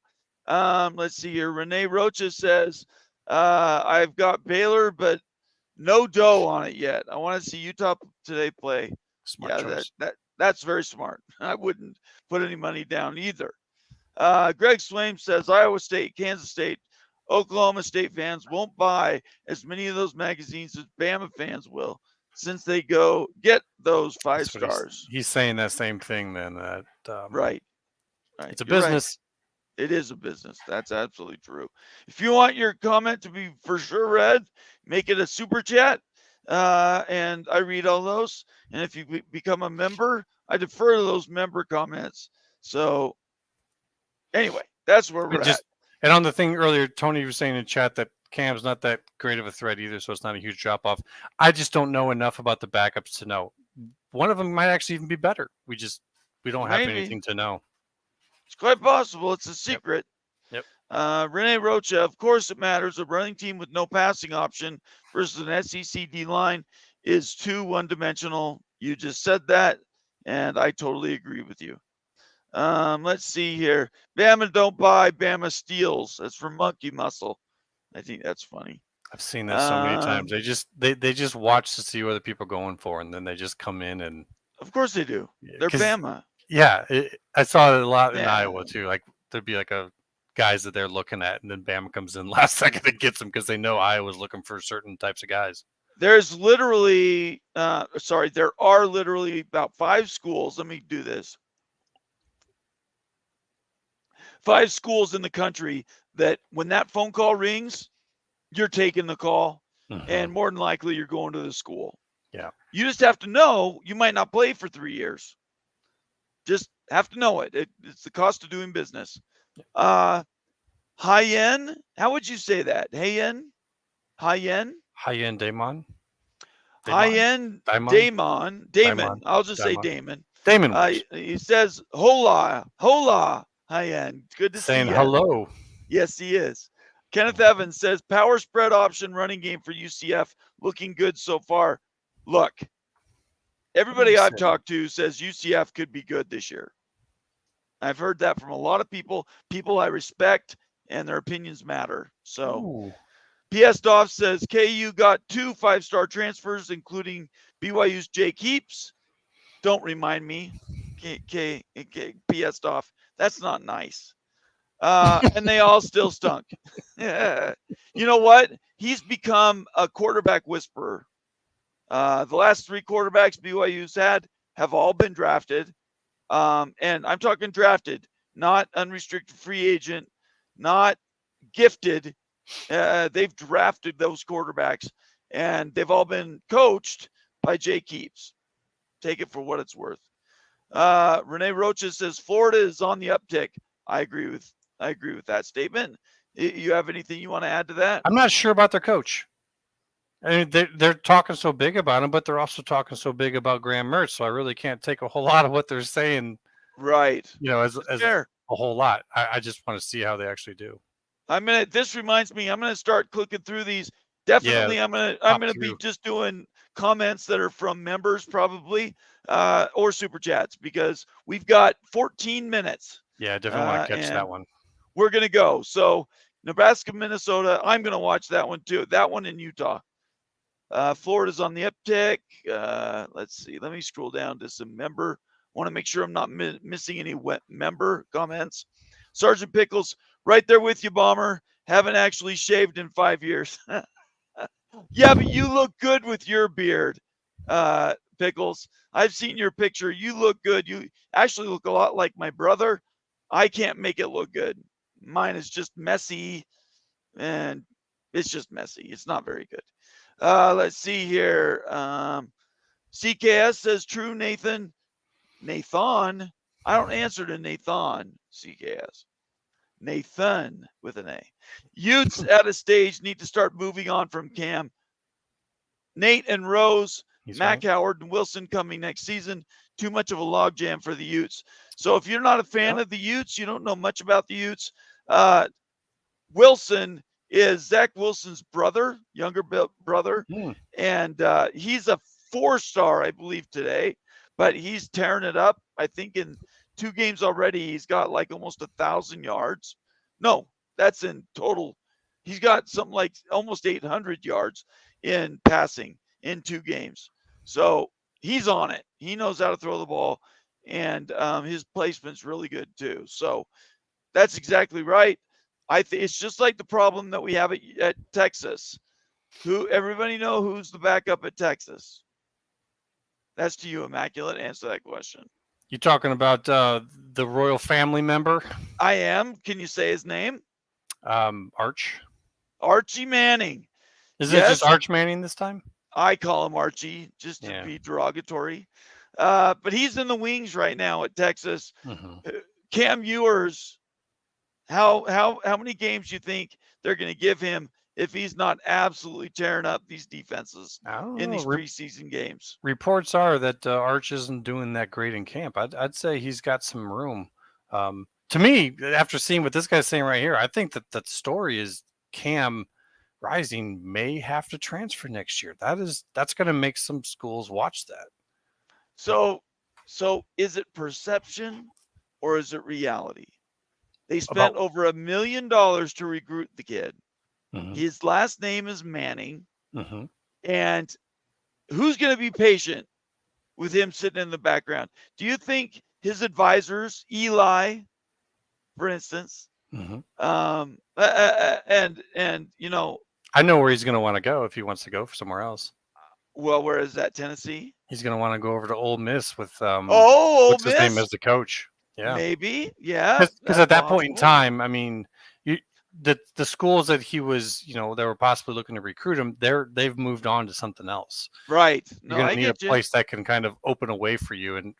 Let's see here. Renee Rocha says, I've got Baylor, but no dough on it yet. I want to see Utah today play. Smart choice. That's very smart. I wouldn't put any money down either. Greg Swaim says, Iowa State, Kansas State, Oklahoma State fans won't buy as many of those magazines as Bama fans will, since they go get those 5 stars. He's saying that same thing then. Right. It's a business. Right. It is a business. That's absolutely true. If you want your comment to be for sure read, make it a super chat. And I read all those. And if you become a member, I defer to those member comments. So anyway, that's where we're at. And on the thing earlier, Tony was saying in chat that Cam's not that great of a threat either, so it's not a huge drop off. I just don't know enough about the backups to know. One of them might actually even be better. We don't have anything to know. It's quite possible. It's a secret. Yep. Renee Rocha, of course it matters. A running team with no passing option versus an SEC D line is too one-dimensional. You just said that, and I totally agree with you. Let's see here. Bama don't buy, Bama steals. That's from Monkey Muscle. I think that's funny. I've seen that so many times. They just watch to see what the people are going for, and then they just come in and. Of course they do. They're Bama. Yeah, I saw it a lot in Iowa too. Like there'd be like guys that they're looking at, and then Bama comes in last second and gets them because they know Iowa's looking for certain types of guys. There's literally, there are literally about 5 schools. Let me do this. 5 schools in the country that when that phone call rings, you're taking the call, and more than likely you're going to the school. Yeah. You just have to know you might not play for 3 years. Just have to know it. It's the cost of doing business. High-end, how would you say that? High-end? High-end? High-end Damon? High-end Damon. I'll just say Damon. Damon. He says, hola, high-end. Good to see you. Saying hello. Yes, he is. Kenneth Evans says, power spread option running game for UCF looking good so far. Look, everybody I've talked to says UCF could be good this year. I've heard that from a lot of people I respect, and their opinions matter. So PS Doff says KU got 2 5-star transfers, including BYU's Jake Heaps Don't remind me. Get pissed off. That's not nice. And they all still stunk. You know what? He's become a quarterback whisperer. The last 3 quarterbacks BYU's had have all been drafted. And I'm talking drafted, not unrestricted free agent, not gifted. They've drafted those quarterbacks, and they've all been coached by Jay Keeps. Take it for what it's worth. Renee Rocha says Florida is on the uptick. I agree with that statement. You have anything you want to add to that? I'm not sure about their coach. I mean, they're talking so big about him, but they're also talking so big about Graham Mertz. So I really can't take a whole lot of what they're saying, right? As Fair. a whole lot. I just want to see how they actually do. This reminds me, I'm gonna start clicking through these. Definitely, Yeah, I'm gonna be just doing comments that are from members probably, or super chats, because we've got 14 minutes. Yeah, I definitely want to catch that one. We're gonna go. So Nebraska, Minnesota, I'm gonna watch that one too. That one in Utah. Florida's on the uptick. Let's see. Let me scroll down to some member. Want to make sure I'm not missing any member comments. Sergeant Pickles, right there with you, Bomber. Haven't actually shaved in 5 years. Yeah, but you look good with your beard, Pickles. I've seen your picture. You look good. You actually look a lot like my brother. I can't make it look good. Mine is just messy, and it's just messy. It's not very good. Let's see here. CKS says true, Nathan. Nathan. I don't answer to Nathan, CKS. Nathan with an A. Utes at a stage need to start moving on from Cam. Nate and Rose, Mac Howard and Wilson coming next season. Too much of a logjam for the Utes. So if you're not a fan of the Utes, you don't know much about the Utes. Wilson is Zach Wilson's brother, younger brother, and he's a 4-star, I believe, today. But he's tearing it up. I think in 2 games already, he's got like almost 1,000 yards. No, that's in total. He's got something like almost 800 yards in passing in 2 games. So he's on it. He knows how to throw the ball, and his placement's really good too. So that's exactly right. It's just like the problem that we have at Texas. Everybody know who's the backup at Texas? That's to you, Immaculate. Answer that question. You talking about the royal family member? I am. Can you say his name? Archie Manning. Is it just Arch Manning this time? I call him Archie just to be derogatory. But he's in the wings right now at Texas. Cam Ewers, how many games do you think they're going to give him if he's not absolutely tearing up these defenses in these preseason games? Reports are that Arch isn't doing that great in camp. I'd say he's got some room. To me, after seeing what this guy's saying right here, I think that the story is Cam Rising may have to transfer next year. That's going to make some schools watch that. So is it perception or is it reality? They spent over $1 million to recruit the kid. His last name is Manning. And who's going to be patient with him sitting in the background? Do you think his advisors, Eli, for instance, and I know where he's going to want to go if he wants to go for somewhere else. Well, where is that? Tennessee? He's going to want to go over to Ole Miss with what's his name as the coach. Yeah, maybe. Yeah, because at that point in time, I mean, the schools that he was, they were possibly looking to recruit him. They've moved on to something else. Right. You're going to need a place that can kind of open a way for you, and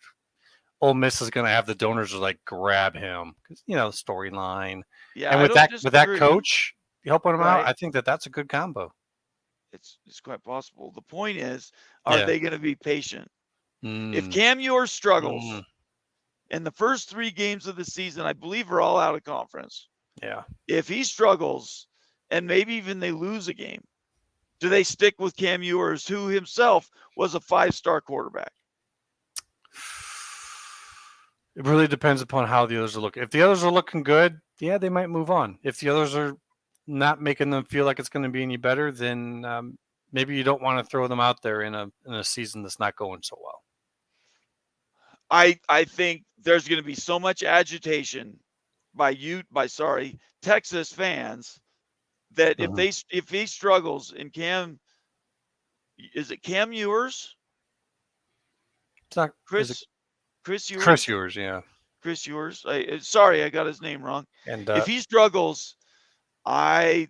Ole Miss is going to have the donors like grab him because storyline. Yeah, and with that coach helping him out, I think that's a good combo. It's quite possible. The point is, are they going to be patient? If Cam Ewers struggles in the first 3 games of the season, I believe are all out of conference. Yeah. If he struggles and maybe even they lose a game, do they stick with Cam Ewers, who himself was a 5-star quarterback? It really depends upon how the others are looking. If the others are looking good, yeah, they might move on. If the others are not making them feel like it's going to be any better, then maybe you don't want to throw them out there in a season that's not going so well. I think there's going to be so much agitation by Texas fans that if he struggles and is it Cam Ewers? It's not Chris Ewers? Chris Ewers, yeah. Chris Ewers. Sorry, I got his name wrong. And if he struggles, they're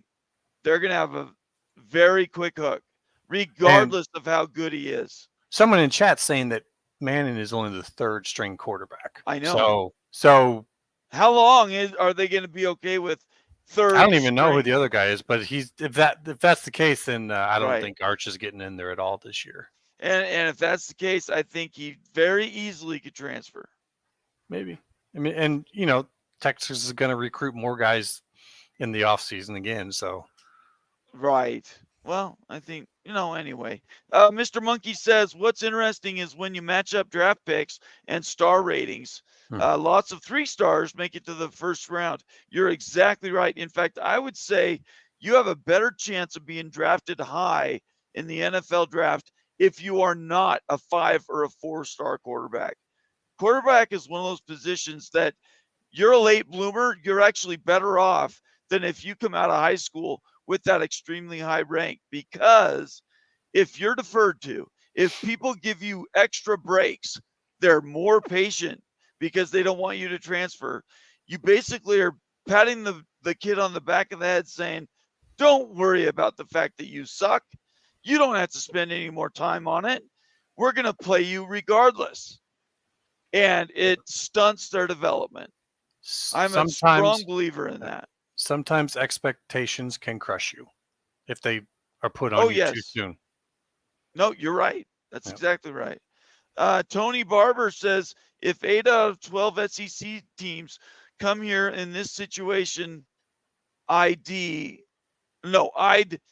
going to have a very quick hook, regardless of how good he is. Someone in chat saying that Manning is only the third string quarterback. I know. So how long are they going to be okay with third? I don't even know who the other guy is, but if that's the case, then I don't think Arch is getting in there at all this year. And if that's the case, I think he very easily could transfer. Maybe. I mean, and Texas is going to recruit more guys in the offseason again. So. Right. Well, I think, anyway. Mr. Monkey says, what's interesting is when you match up draft picks and star ratings, lots of 3 stars make it to the first round. You're exactly right. In fact, I would say you have a better chance of being drafted high in the NFL draft if you are not a 5 or a 4-star quarterback. Quarterback is one of those positions that you're a late bloomer. You're actually better off than if you come out of high school with that extremely high rank, because if you're deferred to, if people give you extra breaks, they're more patient because they don't want you to transfer. You basically are patting the kid on the back of the head saying, don't worry about the fact that you suck. You don't have to spend any more time on it. We're going to play you regardless. And it stunts their development. I'm a strong believer in that. Sometimes expectations can crush you if they are put on you too soon. No, you're right. That's exactly right. Tony Barber says, if 8 out of 12 SEC teams come here in this situation, I'd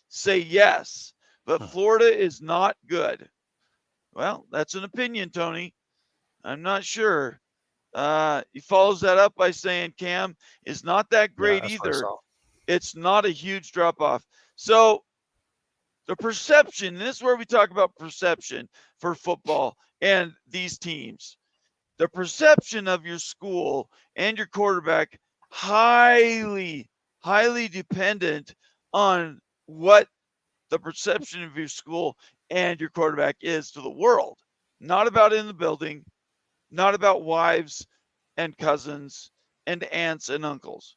say yes, but Florida is not good. Well, that's an opinion, Tony. I'm not sure. He follows that up by saying Cam is not that great either. It's not a huge drop off. So the perception, this is where we talk about perception for football and these teams. The perception of your school and your quarterback highly, highly dependent on what the perception of your school and your quarterback is to the world. Not about in the building, not about wives and cousins and aunts and uncles.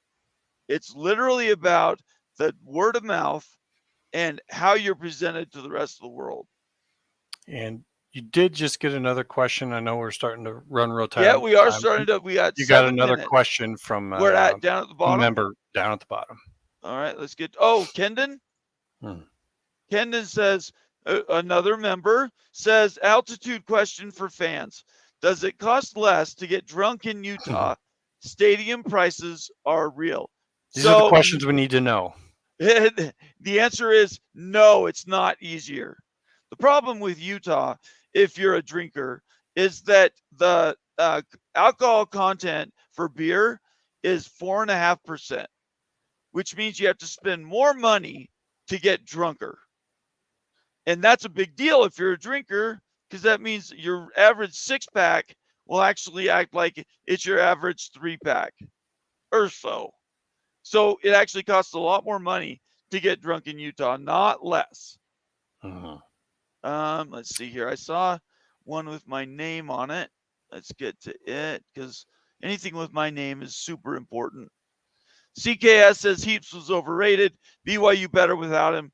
It's literally about the word of mouth and how you're presented to the rest of the world. And you did just get another question. I know we're starting to run real tight. Yeah, we are starting to. We got. You got another question from. We're down at the bottom. Member down at the bottom. All right, let's get. Oh, Kendon. Kendon says another member says altitude question for fans. Does it cost less to get drunk in Utah? Stadium prices are real. These are the questions we need to know. The answer is no, it's not easier. The problem with Utah, if you're a drinker, is that the alcohol content for beer is 4.5%, which means you have to spend more money to get drunker. And that's a big deal if you're a drinker, because that means your average 6-pack will actually act like it's your average 3-pack or so. So it actually costs a lot more money to get drunk in Utah, not less. Let's see here. I saw one with my name on it. Let's get to it, because anything with my name is super important. CKS says Heaps was overrated. BYU better without him.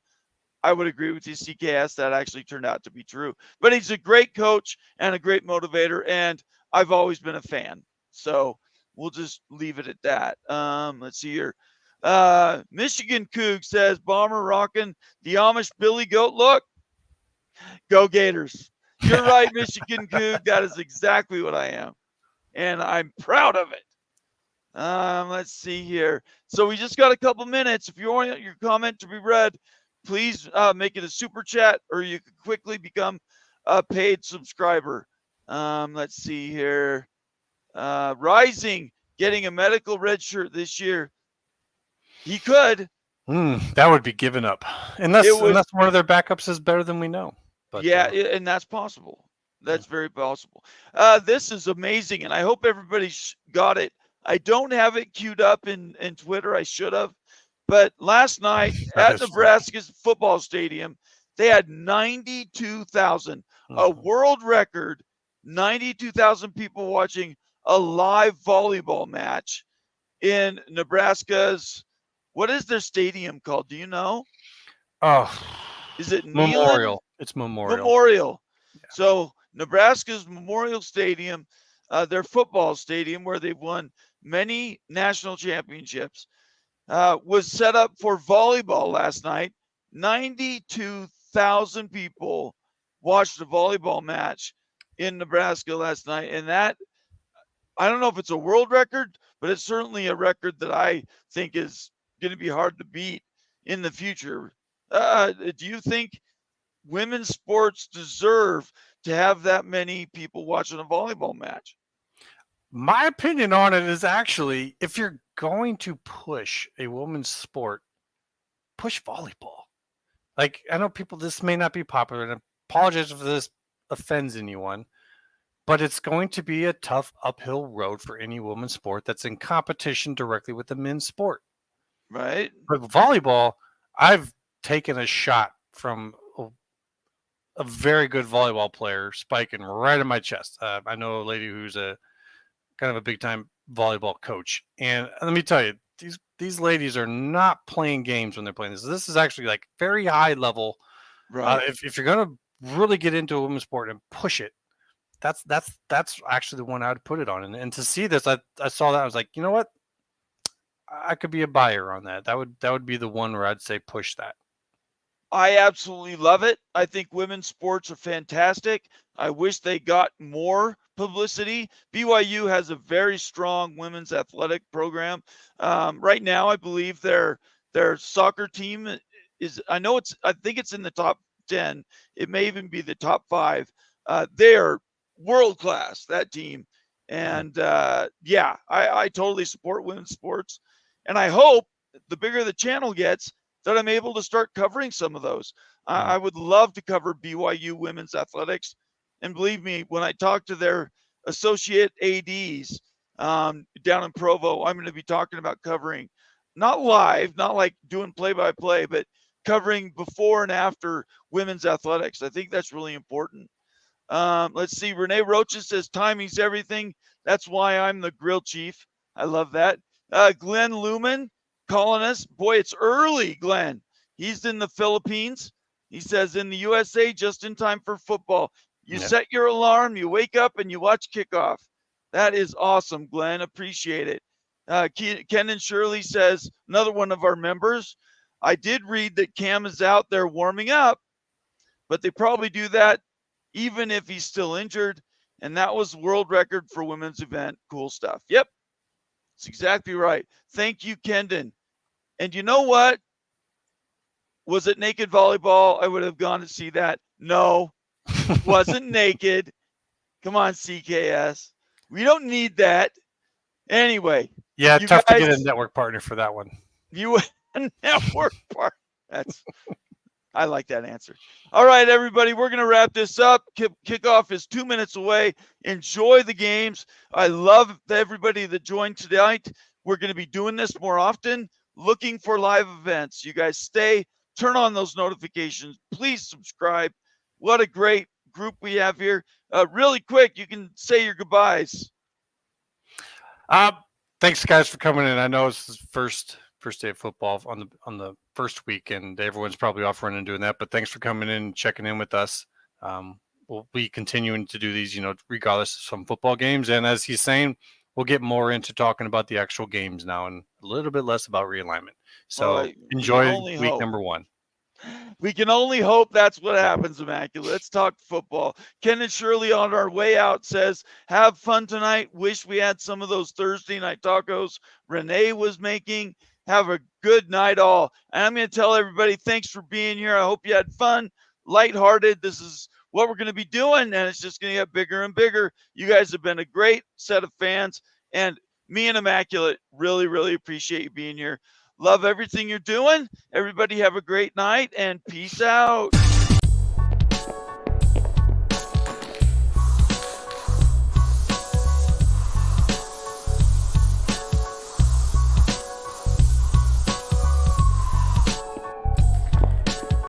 I would agree with you, CKS. That actually turned out to be true. But he's a great coach and a great motivator, and I've always been a fan. So we'll just leave it at that. Let's see here. Michigan Coug says, Bomber rocking the Amish Billy Goat look. Go Gators. You're right, Michigan Coug. That is exactly what I am. And I'm proud of it. Let's see here. So we just got a couple minutes. If you want your comment to be read, please make it a super chat, or you can quickly become a paid subscriber. Let's see here. Rising, getting a medical red shirt this year. He could. That would be given up. Unless one of their backups is better than we know. But, yeah, and that's possible. That's very possible. This is amazing, and I hope everybody got it. I don't have it queued up in Twitter. I should have. But last night That at is funny. Nebraska's football stadium, they had 92,000, a world record, 92,000 people watching a live volleyball match in Nebraska's, what is their stadium called? Do you know? Oh, Is it Memorial. Neyland? It's Memorial. Memorial. Yeah. So Nebraska's Memorial Stadium, their football stadium where they've won many national championships, was set up for volleyball last night. 92,000 people watched a volleyball match in Nebraska last night. And that, I don't know if it's a world record, but it's certainly a record that I think is going to be hard to beat in the future. Do you think women's sports deserve to have that many people watching a volleyball match? My opinion on it is actually, if you're going to push a women's sport, push volleyball. Like, I know people, this may not be popular, and I apologize if this offends anyone, but it's going to be a tough uphill road for any women's sport that's in competition directly with the men's sport. Right. But volleyball, I've taken a shot from a very good volleyball player spiking right in my chest. I know a lady who's a kind of a big time volleyball coach, and let me tell you, these ladies are not playing games when they're playing this. This is actually like very high level. Right. If you're gonna really get into a women's sport and push it, that's actually the one I would put it on. And to see this, I saw that, I was like, you know what, I could be a buyer on that. That would be the one where I'd say push that. I absolutely love it. I think women's sports are fantastic. I wish they got more publicity. BYU has a very strong women's athletic program. Right now, I believe their soccer team is, I think it's in the top 10. It may even be the top 5. They are world class, that team. And yeah, I totally support women's sports. And I hope the bigger the channel gets, that I'm able to start covering some of those. I would love to cover BYU women's athletics. And believe me, when I talk to their associate ADs down in Provo, I'm going to be talking about covering, not live, not like doing play-by-play, but covering before and after women's athletics. I think that's really important. Let's see. Renee Rocha says timing's everything. That's why I'm the grill chief. I love that. Glenn Lumen calling us. Boy, it's early, Glenn. He's in the Philippines. He says in the USA just in time for football. You set your alarm, you wake up, and you watch kickoff. That is awesome, Glenn. Appreciate it. Ken and Shirley says, another one of our members, I did read that Cam is out there warming up, but they probably do that even if he's still injured. And that was world record for women's event. Cool stuff. Yep. That's exactly right. Thank you, Kendon. And you know what? Was it naked volleyball? I would have gone to see that. No, it wasn't naked. Come on, CKS. We don't need that. Anyway. Yeah, tough to get a network partner for that one. You a network partner. I like that answer. All right, everybody, we're going to wrap this up. Kickoff is 2 minutes away. Enjoy the games. I love everybody that joined tonight. We're going to be doing this more often, looking for live events. You guys turn on those notifications. Please subscribe. What a great group we have here. Really quick, you can say your goodbyes. Thanks, guys, for coming in. I know it's the first day of football on the first week, and everyone's probably off running and doing that. But thanks for coming in and checking in with us. We'll be continuing to do these, regardless of some football games. And as he's saying, we'll get more into talking about the actual games now and a little bit less about realignment. So enjoy week number 1. We can only hope that's what happens, Immaculate. Let's talk football. Ken and Shirley on our way out says, have fun tonight. Wish we had some of those Thursday night tacos Renee was making. Have a good night all. And I'm going to tell everybody, thanks for being here. I hope you had fun, lighthearted. This is what we're going to be doing, and it's just going to get bigger and bigger. You guys have been a great set of fans, and me and Immaculate really, really appreciate you being here. Love everything you're doing. Everybody have a great night, and peace out.